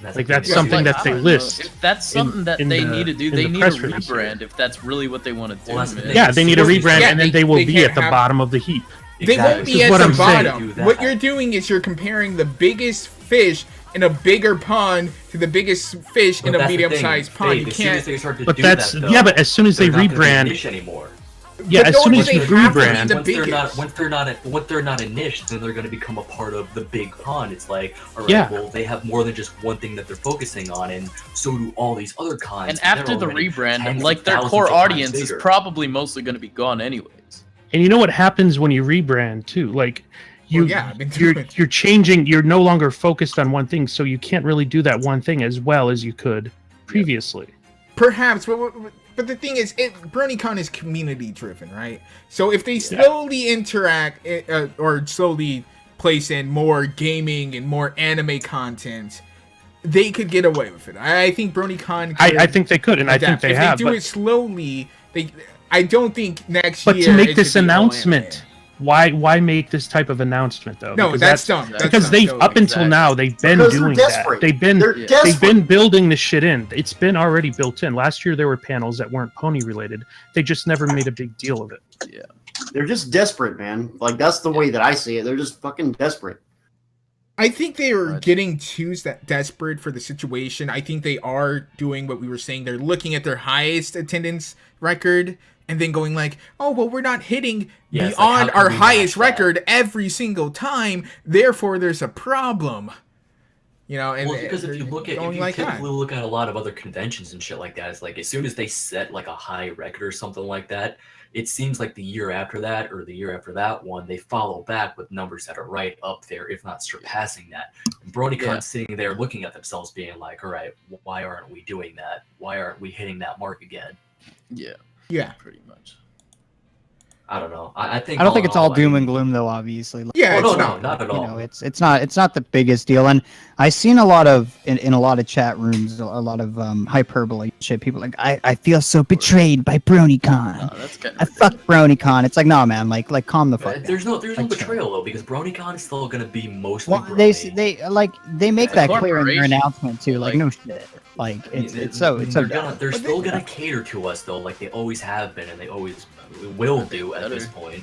That's something that they list. If that's something that they need to do, they need a rebrand if that's really what they want to do. Yeah, they need a rebrand, and then they will be at the bottom of the heap. They won't be at the bottom. What you're doing is you're comparing the biggest fish in a bigger pond to the biggest fish in a medium-sized pond. You can't. But but as soon as they rebrand anymore. Yeah, as soon as you rebrand, once they're not a niche, then they're going to become a part of the big pond. It's like, all right, well, they have more than just one thing that they're focusing on, and so do all these other cons. And after the rebrand, like their core audience is probably mostly going to be gone anyways. And you know what happens when you rebrand too? Like, you're changing. You're no longer focused on one thing, so you can't really do that one thing as well as you could previously. Perhaps, but the thing is, BronyCon is community-driven, right? So if they slowly interact or slowly place in more gaming and more anime content, they could get away with it. I think BronyCon. I think they could, and adapt. I think they have. If they do it slowly, I don't think next year. But to make this announcement, why make this type of announcement though? No, that's dumb. Because they've up until now they've been doing that. They've been building this shit in. It's been already built in. Last year there were panels that weren't pony related. They just never made a big deal of it. Yeah, they're just desperate, man. Like that's the way that I see it. They're just fucking desperate. I think they are getting too desperate for the situation. I think they are doing what we were saying. They're looking at their highest attendance record and then going like, oh, well, we're not hitting beyond our highest record every single time. Therefore, there's a problem. You know, and because if you look at look at a lot of other conventions and shit like that, it's like as soon as they set like a high record or something like that, it seems like the year after that or the year after that one, they follow back with numbers that are right up there, if not surpassing that. And BronyCon's sitting there looking at themselves being like, all right, why aren't we doing that? Why aren't we hitting that mark again? Yeah, pretty much. I don't know. I don't think it's all doom and gloom though. Obviously, no, not at all. You know, it's not the biggest deal. And I've seen a lot of in a lot of chat rooms, a lot of hyperbole shit. People like, I feel so betrayed by BronyCon. I fuck BronyCon. It's like, no, man, like calm the fuck down. There's no betrayal though, because BronyCon is still gonna be mostly. Well, they make that clear in their announcement too. Like no shit. Like it's so they're still gonna cater to us though, like they always have been and they always will do at this point.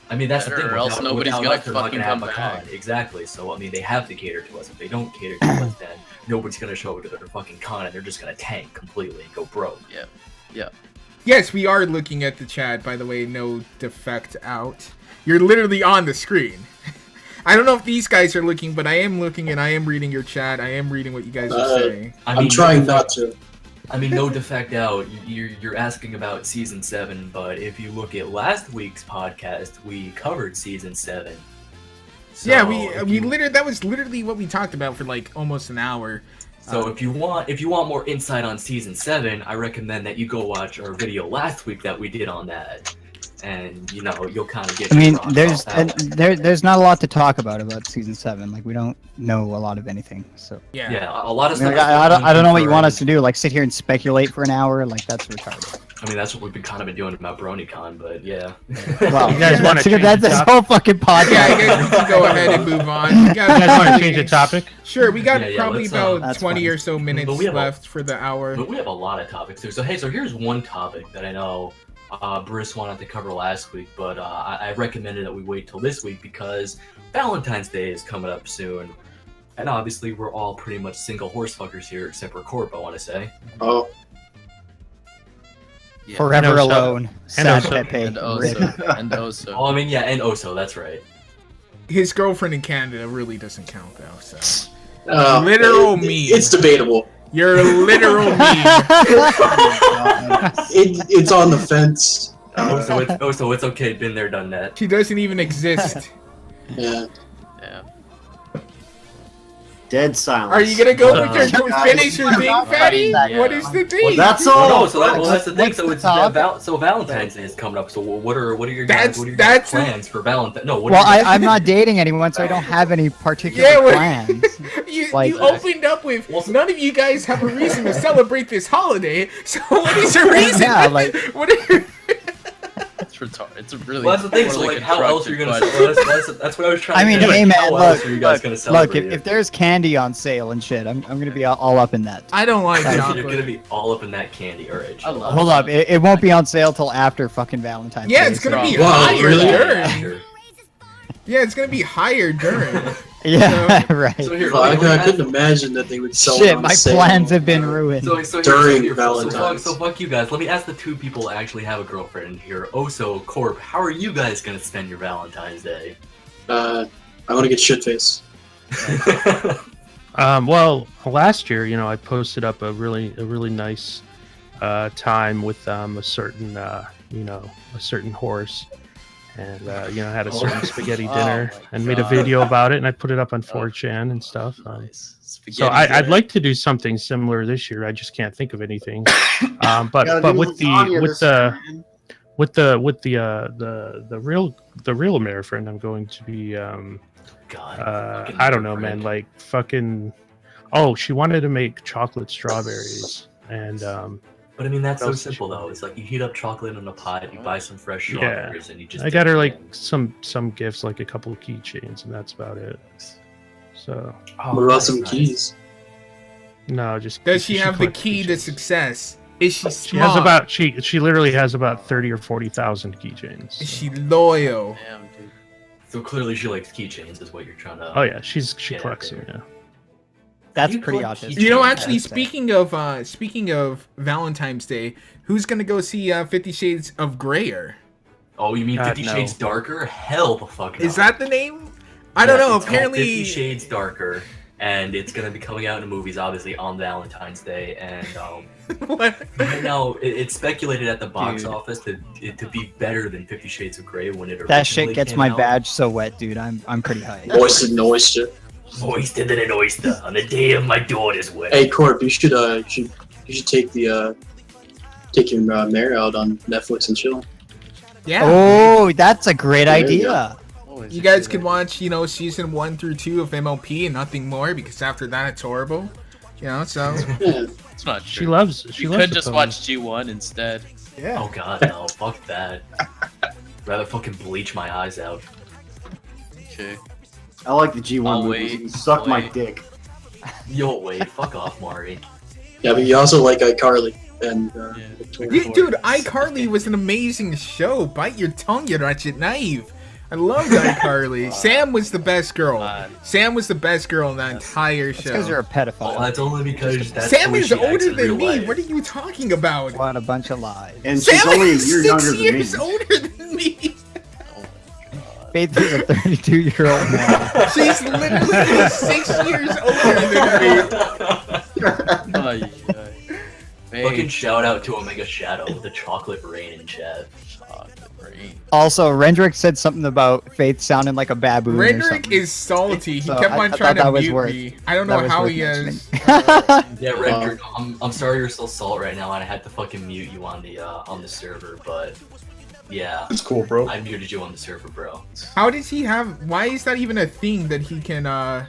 I mean that's the thing. Or else nobody's gonna fucking come back. Exactly. So I mean they have to cater to us. If they don't cater to us, then nobody's gonna show up to their fucking con and they're just gonna tank completely and go broke. Yeah. Yes, we are looking at the chat. By the way, no defect out. You're literally on the screen. I don't know if these guys are looking, but I am looking and I am reading your chat. I am reading what you guys are saying. I'm trying not to. I mean, no defect out. You're asking about season 7, but if you look at last week's podcast, we covered season 7. So yeah, we literally that was literally what we talked about for like almost an hour. So if you want more insight on season 7, I recommend that you go watch our video last week that we did on that. And you know you'll kind of get. I mean, there's not a lot to talk about season 7. Like we don't know a lot of anything. So yeah, a lot of stuff. I don't know what you want us to do. Like sit here and speculate for an hour. Like that's retarded. I mean, that's what we've been kind of been doing about BronyCon, but yeah. Well, you guys want to change that's this whole fucking podcast. Yeah, I guess we can go ahead and move on. You guys want to change the topic? Sure, we got probably about 20 or so minutes left for the hour. But we have a lot of topics too. So here's one topic that I know. Bruce wanted to cover last week, but I recommended that we wait till this week because Valentine's Day is coming up soon. And obviously, we're all pretty much single horse fuckers here, except for Corp, I want to say. Oh. Yeah. Forever alone. Sad Pepe. And Oso. Oh, I mean, yeah, and Oso, that's right. His girlfriend in Canada really doesn't count, though, so. Literal meme. It's debatable. You're a literal meme. It's on the fence. So it's okay. Been there, done that. She doesn't even exist. Yeah. Dead silence. Are you gonna go with your finish your thing, Fatty? Yeah. What is the thing? Well, that's all. No, so that's the thing. So it's so Valentine's Day is coming up. So what are your guys? What are your plans for Valentine's? No. I'm not dating anyone, so I don't have any particular plans. You opened up with none of you guys have a reason to celebrate this holiday. So what is your reason? Yeah, like what are It's retarded. It's a really. Well, that's the thing. So like, how else are you gonna? That's what I was trying. I mean, to do. Hey man, how else are you guys gonna celebrate? Look, if there's candy on sale and shit, I'm gonna be all up in that. I don't like chocolate. You're gonna be all up in that candy, alright? Hold up, it won't be on sale till after fucking Valentine's Day. Yeah, it's gonna be higher during. Yeah, it's gonna be higher during. Yeah, right. So here, I couldn't imagine that they would sell. Shit, my plans have been ruined. During Valentine's. So fuck you guys. Let me ask the two people that actually have a girlfriend here. Oso, Corp, how are you guys gonna spend your Valentine's Day? I want to get shit faced. Well, last year, I posted up a really nice time with a certain horse. And had a certain spaghetti dinner and made a video about it, and I put it up on 4chan and stuff. So I'd like to do something similar this year. I just can't think of anything. But with the real Amerifriend, I'm going to be I don't know, man. Like fucking, Oh, she wanted to make chocolate strawberries, and But I mean, that's so simple though. It's like you heat up chocolate in a pot, you buy some fresh strawberries, and you just. I got her like some gifts, like a couple of keychains, and that's about it. So. What about some keys? No, just. Does she have the key to success? Is she smart? She literally has about 30 or 40,000 keychains. Is she loyal? Damn, dude. So clearly she likes keychains, is what you're trying to. Oh yeah, she collects them. Yeah. That's pretty autistic. You know, actually, speaking of Valentine's Day, who's gonna go see 50 Shades of Grayer? Oh, you mean 50 Shades Darker? Hell the fuck no. Is that the name? I don't know. It's Apparently, 50 Shades Darker, and it's gonna be coming out in movies, obviously, on Valentine's Day. And right now, it's speculated at the box office to be better than 50 Shades of Grey when it originally That shit gets came my out. badge so wet, dude. I'm pretty hyped. Moist and oyster. Moister than an oyster on the day of my daughter's wedding. Hey, Corp, you should take your mare out on Netflix and chill. Yeah. Oh, that's a great idea. You guys can watch, season 1 through 2 of MLP and nothing more, because after that it's horrible. So. Yeah. It's not true. She loves. You could just watch G1 instead. Yeah. Oh god, no, fuck that. Rather fucking bleach my eyes out. Okay. I like the G1 movies. You suck my dick. Yo, wait, fuck off, Mari. Yeah, but you also like iCarly and. Dude, iCarly was an amazing show. Bite your tongue, you wretched knife. I loved iCarly. Sam was the best girl. Sam was the best girl in that entire show. Because you're a pedophile. Oh, that's only because that's Sam the way is she acts older in than real me. life. What are you talking about? What a bunch of lies. And she's Sam only a is year 6 younger than years me. older than me. Faith is a 32-year-old man. She's literally 6 years older than me. Fucking shout out to Omega Shadow with the chocolate rain in chat. Also, Rendrick said something about Faith sounding like a baboon. Rendrick is salty. He So kept on I trying thought to that was mute worth- me. I don't that know was how worth he is. Yeah, Rendrick, I'm sorry you're still salt right now, and I had to fucking mute you on the server, but yeah. It's cool, bro. I muted you on the server, bro. How does he have? Why is that even a thing that he can? Oh,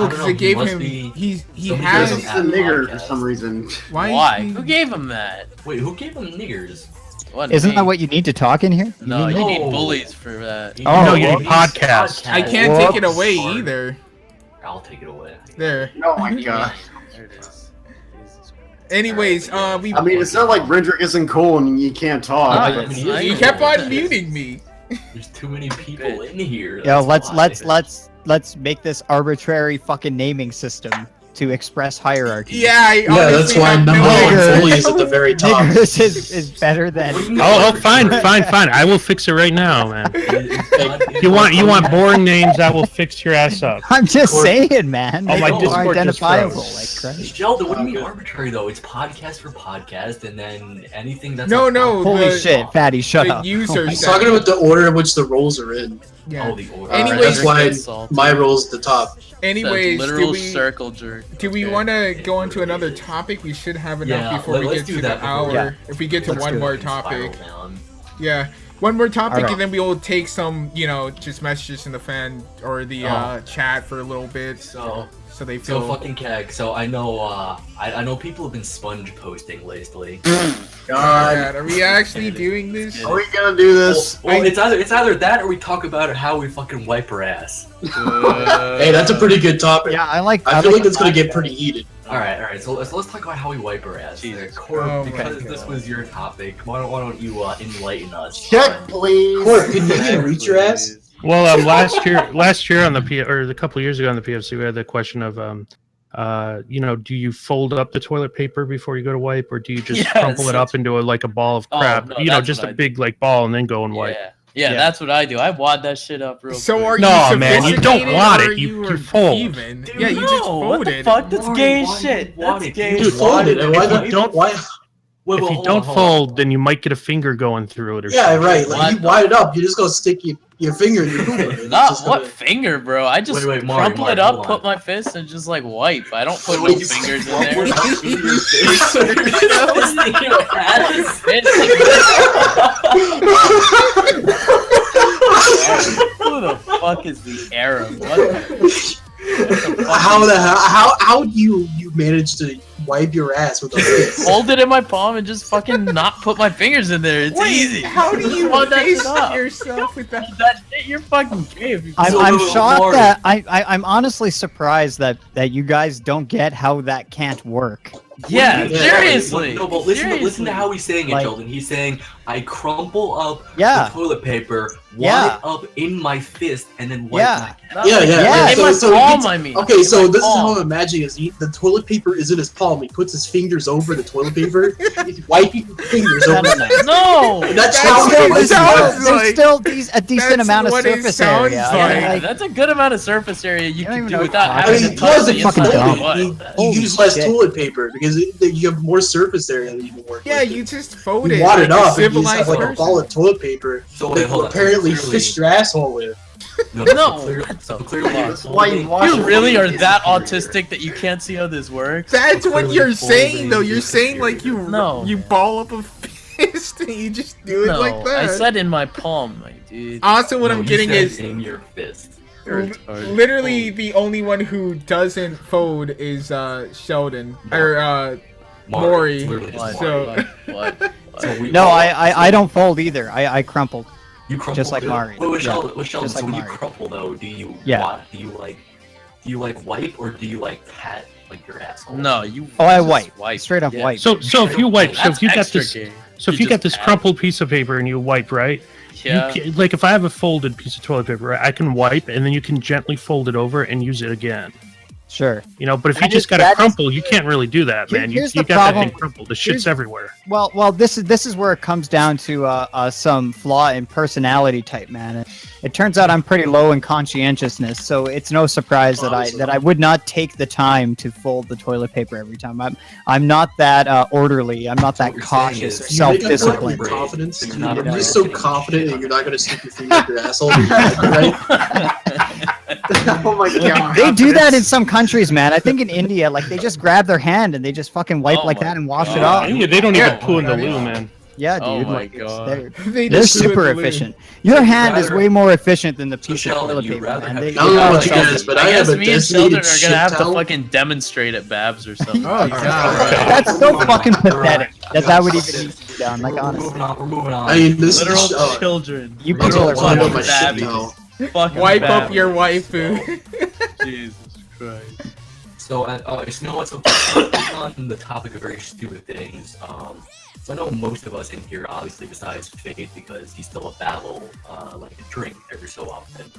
because know, it gave he must him. be- He somebody has. gave He's him a nigger podcast. for some reason. Why? Is he- Who gave him that? Wait, who gave him niggers? What Isn't name? that what you need to talk in here? No, you need No. bullies for that. Oh, no, you well, need podcast. I can't take it Whoops. away either. I'll take it away. There. Oh my god. There it is. Jesus Christ. Anyways, we. I mean, it's not like Rendrick isn't cool and you can't talk. I but- mean, He kept on muting me. There's too many people in here. Yo, that's why. let's make this arbitrary fucking naming system to express hierarchy. Yeah, I Yeah, that's honestly why have number no one idea. bully is at the very top. Niggers is better than. Oh, fine. I will fix it right now, man. You want boring names? I will fix your ass up. I'm just saying, man. Oh, Make my it more Discord just identifiable. froze. Like Christ. Sheldon, what do you mean arbitrary though? It's podcast for podcast, and then anything that's No, not no, Holy the- shit, Fatty, shut the up. user He's talking about the order in which the roles are in. Yeah. Oh, the order. Anyways- That's why my role's the top. Anyways, That's do literal we circle jerk. do we Okay. want to go into another topic? We should have enough Yeah, before we let's get do to that the before hour. we- Yeah. If we get to Let's one do more it. topic. Spiral down. Yeah. One more topic, Alright. and then we will take some, just messages in the fan or the chat for a little bit, so they So feel. fucking keg. So I know, I know people have been sponge posting lately. God, are we actually doing this? Are we gonna do this? Well, it's either that or we talk about how we fucking wipe her ass. Hey, that's a pretty good topic. Yeah, I like. I feel like it's gonna get pretty heated. All right. So let's talk about how we wipe her ass. Corp, Oh my because this God. was your topic. Why don't you enlighten us? Check, please. Corp, can you even reach your ass? Well, last year on or a couple of years ago on the PFC, we had the question of, do you fold up the toilet paper before you go to wipe, or do you just crumple it up into a ball of Oh, crap? no, that's Just what a I do. big ball, and then go and wipe. Yeah, that's what I do. I wad that shit up real So quick. are No, you man, you don't sophisticated wad or it, you are fold. Even? Dude, Yeah, you just No, what the folded. fuck? That's Why- gay why shit. you wad That's it? gay Dude, Dude, shit. fold it. And If why you don't- Why? If you don't fold, then you might get a finger going through it or Yeah, something. right. Like you wide it up, you just go stick your finger in your boob. Not what finger, bro. I just Wait, Mario, crumple it Mario, up, hold put on. my fist, and just like wipe. I don't put Wait, my you fingers in crumple there. it up into your face? You're your ass? Who the fuck is the Arab? What the- How do you manage to wipe your ass with a fist? Hold it in my palm and just fucking not put my fingers in there. It's easy. How do you hold face yourself with that? That shit, you're fucking gay. I'm shocked that I'm honestly surprised that you guys don't get how that can't work. Yeah, seriously. No, but listen to how he's saying it, Sheldon. He's saying, I crumple up the toilet paper, wad it up in my fist, and then wipe my in my palm, I mean. Okay, so this is how I'm imagining it. The toilet paper is in his palm. He puts his fingers over the toilet paper. He's wiping his fingers over that. No! That's how it sounds like. There's still a decent amount of surface area. Yeah, that's a good amount of surface area you can do without having to touch the inside. You use less toilet paper because you have more surface area that you can work with. Yeah, you just fold it. You wad it up and you just have like a ball of toilet paper that you apparently fished your asshole with. No, clearly, you really are that autistic that you can't see how this works. That's what you're saying, though. You're saying like you ball up a fist and you just do it like that. I said in my palm, my dude. Also, what I'm getting is in your fist. Literally, the only one who doesn't fold is Sheldon or Maury. No, I don't fold either. I crumple. You crumple just like Mari. With Sheldon, so when you crumple though, do you wipe or do you like pat like your asshole? No, you. Oh, I wipe. Straight up wipe. So if you wipe, so if you got this crumpled piece of paper and you wipe, right? Yeah. Like if I have a folded piece of toilet paper, right, I can wipe and then you can gently fold it over and use it again. Sure. You know, but if you just got to crumple, you can't really do that, man. You got that thing crumpled. The shit's everywhere. Well, this is where it comes down to some flaw in personality type, man. It turns out I'm pretty low in conscientiousness, so it's no surprise that I would not take the time to fold the toilet paper every time. I'm not that orderly. I'm not that cautious or self-disciplined. Confidence. You're just so confident that you're not going to stick your finger up your asshole, right? Oh my god! They do that in some countries, man. I think in India, like they just grab their hand and they just fucking wipe like that and wash it off. They don't even poo in the loo, man. Yeah, dude. Oh my god. They're super efficient. Your hand is way more efficient than the piece of toilet paper, man. I don't know about you guys, but I have a me and Sheldon designated are gonna have to towel. fucking demonstrate at Babs or something. Oh god. That's so fucking pathetic that would even need to be done. Like honestly. We're moving on. I mean, this Literal is children. You people are talking about my Babbies. shit now. Fucking Wipe up Babbies. your waifu. Jesus Christ. So, you know what? So, on the topic of very stupid things, so I know most of us in here, obviously, besides Faith, because he's still a battle, like a drink every so often.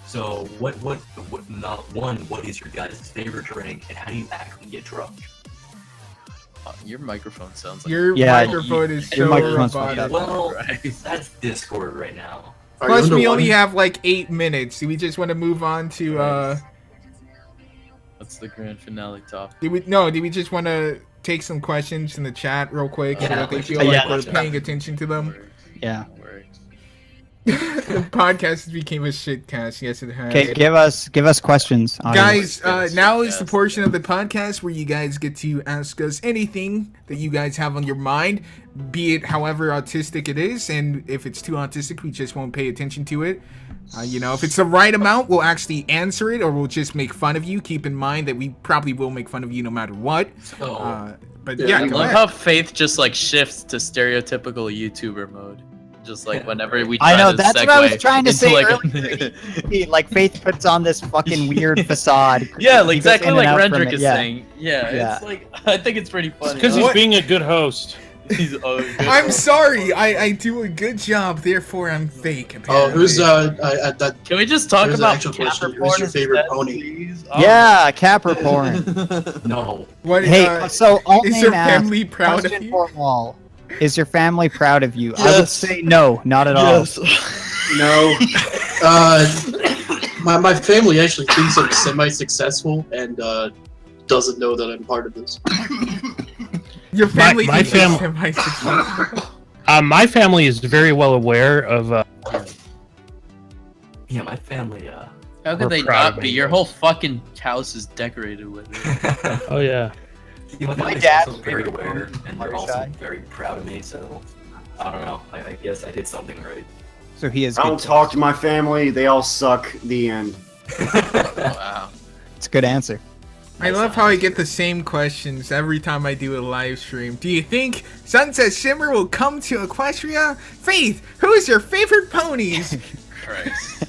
So, what is your guys' favorite drink, and how do you actually get drunk? Your microphone sounds like Your microphone is so robotic. Well, that's Discord right now. Plus, we only have like 8 minutes. Do we just want to move on to What's the grand finale top? Do we just want to take some questions in the chat real quick so that they feel like we're paying attention to them? Yeah. The podcast became a shitcast. Yes, it has. Okay, give us questions, guys. Now is the portion of the podcast where you guys get to ask us anything that you guys have on your mind, be it however autistic it is, and if it's too autistic, we just won't pay attention to it. If it's the right amount, we'll actually answer it, or we'll just make fun of you. Keep in mind that we probably will make fun of you no matter what. But I love how Faith just like shifts to stereotypical YouTuber mode. Just like whenever we try to that's what I was trying to say earlier. Like Faith puts on this fucking weird facade. Yeah, like exactly like Rendrick is saying. Yeah, it's like I think it's pretty funny. Because he's being a good host. I'm sorry, I do a good job, therefore I'm fake. Apparently. Oh, who's Can we just talk about who's your favorite pony? Yeah, Capricorn. No. What? So is your family proud of you? For all. Is your family proud of you? Yes. I would say no, not at all. No. My family actually thinks I'm semi-successful and doesn't know that I'm part of this. Your family my family, my family is very well aware of. Yeah, my family. How could they not be? Your whole fucking house is decorated with it. Oh yeah. My dad's very aware, and they're also very proud of me. So I don't know. I guess I did something right. So he is. I don't talk to my family. They all suck. The end. Wow. a good answer. I love how I get the same questions every time I do a live stream. Do you think Sunset Shimmer will come to Equestria? Faith, who is your favorite ponies? Christ.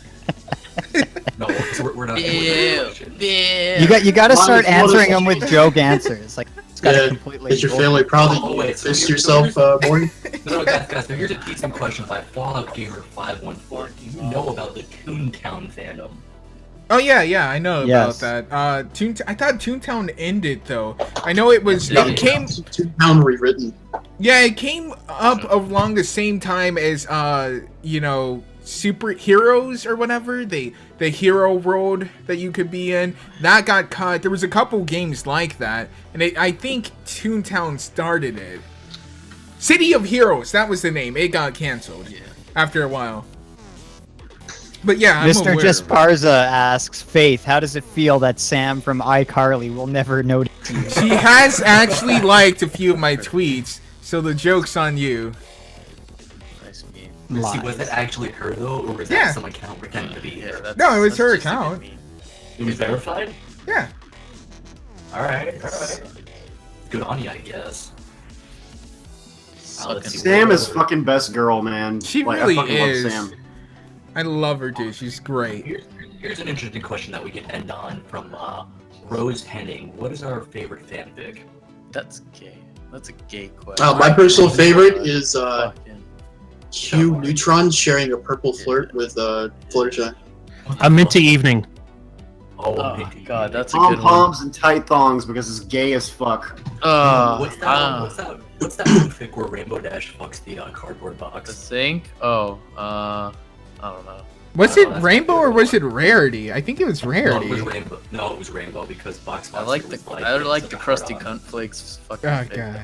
No, we're not. You got to start answering them with joke answers. Like, it's got to completely. Is your family probably fist yourself, Morty? No, guys, so here's a decent question by Fallout Gamer 514. Do you know about the Toontown fandom? Oh yeah, I know about that. I thought Toontown ended though. I know it was. It came. Toontown rewritten. Yeah, it came up along the same time as superheroes or whatever. The hero world that you could be in that got cut. There was a couple games like that, and I think Toontown started it. City of Heroes, that was the name. It got canceled after a while. But yeah, Mr. Jasparza asks, Faith, how does it feel that Sam from iCarly will never notice you? She has actually liked a few of my tweets, so the joke's on you. Nice game. See, was it actually her though, or was that some account pretending to be her? No, it was her account. It was verified? Yeah. Alright. Good on you, I guess. Sam is fucking best girl, man. She really is. Love Sam. I love her too. She's great. Here's an interesting question that we can end on from Rose Henning. What is our favorite fanfic? That's gay. That's a gay question. My personal favorite is Q Neutron sharing a purple flirt with Fluttershy. A Minty Evening. Oh God, that's a good one. Pom-poms and tight thongs because it's gay as fuck. What's that fanfic where Rainbow Dash fucks the cardboard box? The sink? I don't know. Was it Rainbow or was it Rarity? I think it was Rarity. No, it was Rainbow because Box. I like the crusty cunt flakes. Fucking God.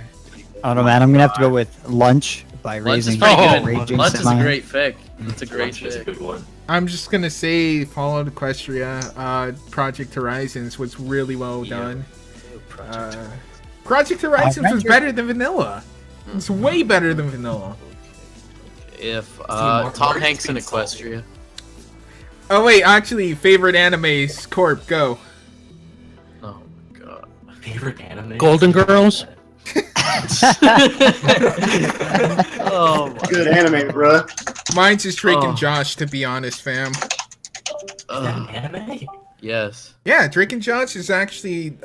I don't know, man. I'm gonna have to go with Lunch by Raising. Lunch is a great fic. It's a great fic. It's a good one. I'm just gonna say Fallout Equestria, Project Horizons was really well done. Project Horizons was better than Vanilla. It's way better than Vanilla. If Tom Hanks in Equestria. Oh wait, actually, favorite animes, Corp, go. Oh my god. Favorite anime? Golden Girls. Oh, good anime, bro. Mine's just Drake and Josh, to be honest, fam. Is that an anime? Yes. Yeah, Drake and Josh is actually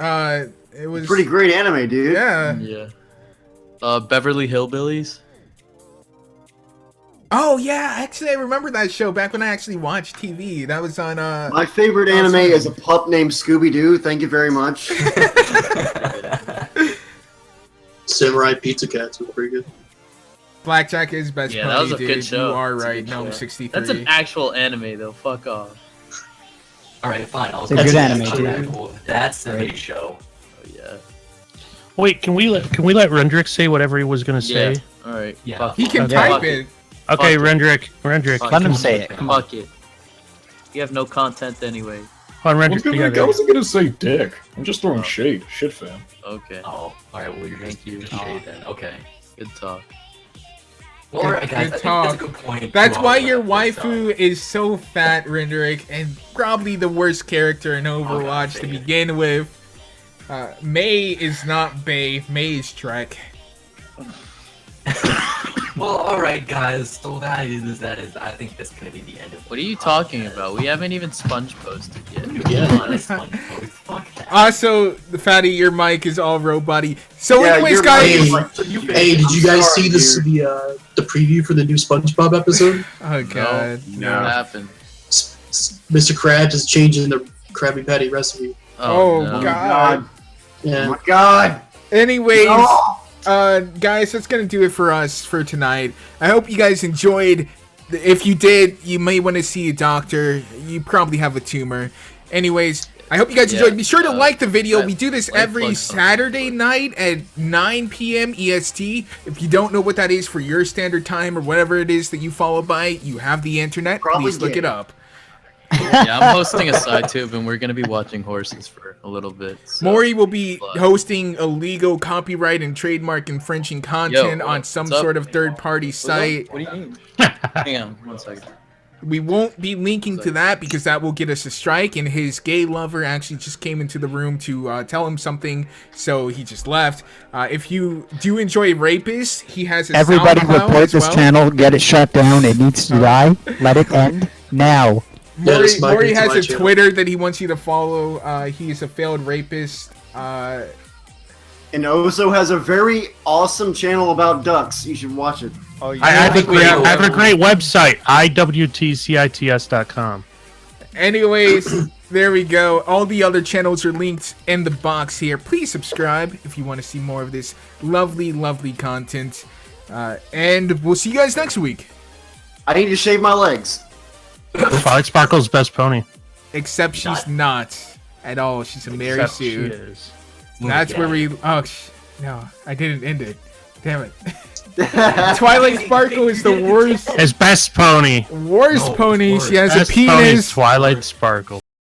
it was pretty great anime, dude. Yeah. Beverly Hillbillies. Oh yeah, actually I remember that show back when I actually watched TV. That was on My favorite anime is a pup named Scooby-Doo. Thank you very much. Samurai Pizza Cats was pretty good. Blackjack is best pony, that was a dude. good show. You are right. No, 63. That's an actual anime though. Fuck off. Alright, fine. It's a good anime, dude. That's the big show. Oh yeah. Wait, can we let Rendrick say whatever he was gonna say? Alright. Yeah. He can type it. Okay, Rendrick. Let him say it. Fuck it. You have no content anyway. On Rendrick. I wasn't gonna say dick. I'm just throwing shade. Shit, fam. Okay. Oh, alright, well, you're Thank you. shade then. Okay. Good talk. Well, alright, guys, good talk. That's a good point. That's why your waifu is so fat, Rendrick, and probably the worst character in Overwatch to begin with. May is not Bay. May is Trek. Well, alright, guys. So that is. I think that's gonna be the end of. What are you talking about? We haven't even sponge posted yet. Fuck that. Also, the fatty, your mic is all robot-y. So, anyways, guys. Hey, did you guys see this? The preview for the new SpongeBob episode? Oh god, no. What happened? Mr. Krabs is changing the Krabby Patty recipe. Oh no. god. Yeah. Oh my god. Anyways. Guys, that's gonna do it for us for tonight. I hope you guys enjoyed. If you did, you may want to see a doctor. You probably have a tumor. Anyways, I hope you guys enjoyed. Be sure to like the video. We do this every Saturday night at 9 p.m. EST. If you don't know what that is for your standard time or whatever it is that you follow by, you have the internet. Please look it up. Yeah, I'm hosting a side tube, and we're gonna be watching horses for a little bit. So. Maury will be hosting illegal copyright and trademark infringing content on some sort of third-party site. What do you mean? Hang on, 1 second. We won't be linking to that because that will get us a strike, and his gay lover actually just came into the room to tell him something, so he just left. If you do enjoy Rapist, he has his Everybody report this channel, get it shut down, it needs to die, let it end now. Maury has a Twitter that he wants you to follow. He is a failed rapist. And Ozo has a very awesome channel about ducks. You should watch it. Oh, yeah. I have a great website, iwtcits.com. Anyways, there we go. All the other channels are linked in the box here. Please subscribe if you want to see more of this lovely, lovely content. And we'll see you guys next week. I need to shave my legs. Twilight Sparkle's best pony. Except she's not at all. She's a Mary Sue. That's where we... Oh, no. I didn't end it. Damn it. Twilight Sparkle is the worst. His best pony. Worst pony. She has a penis. Twilight Sparkle.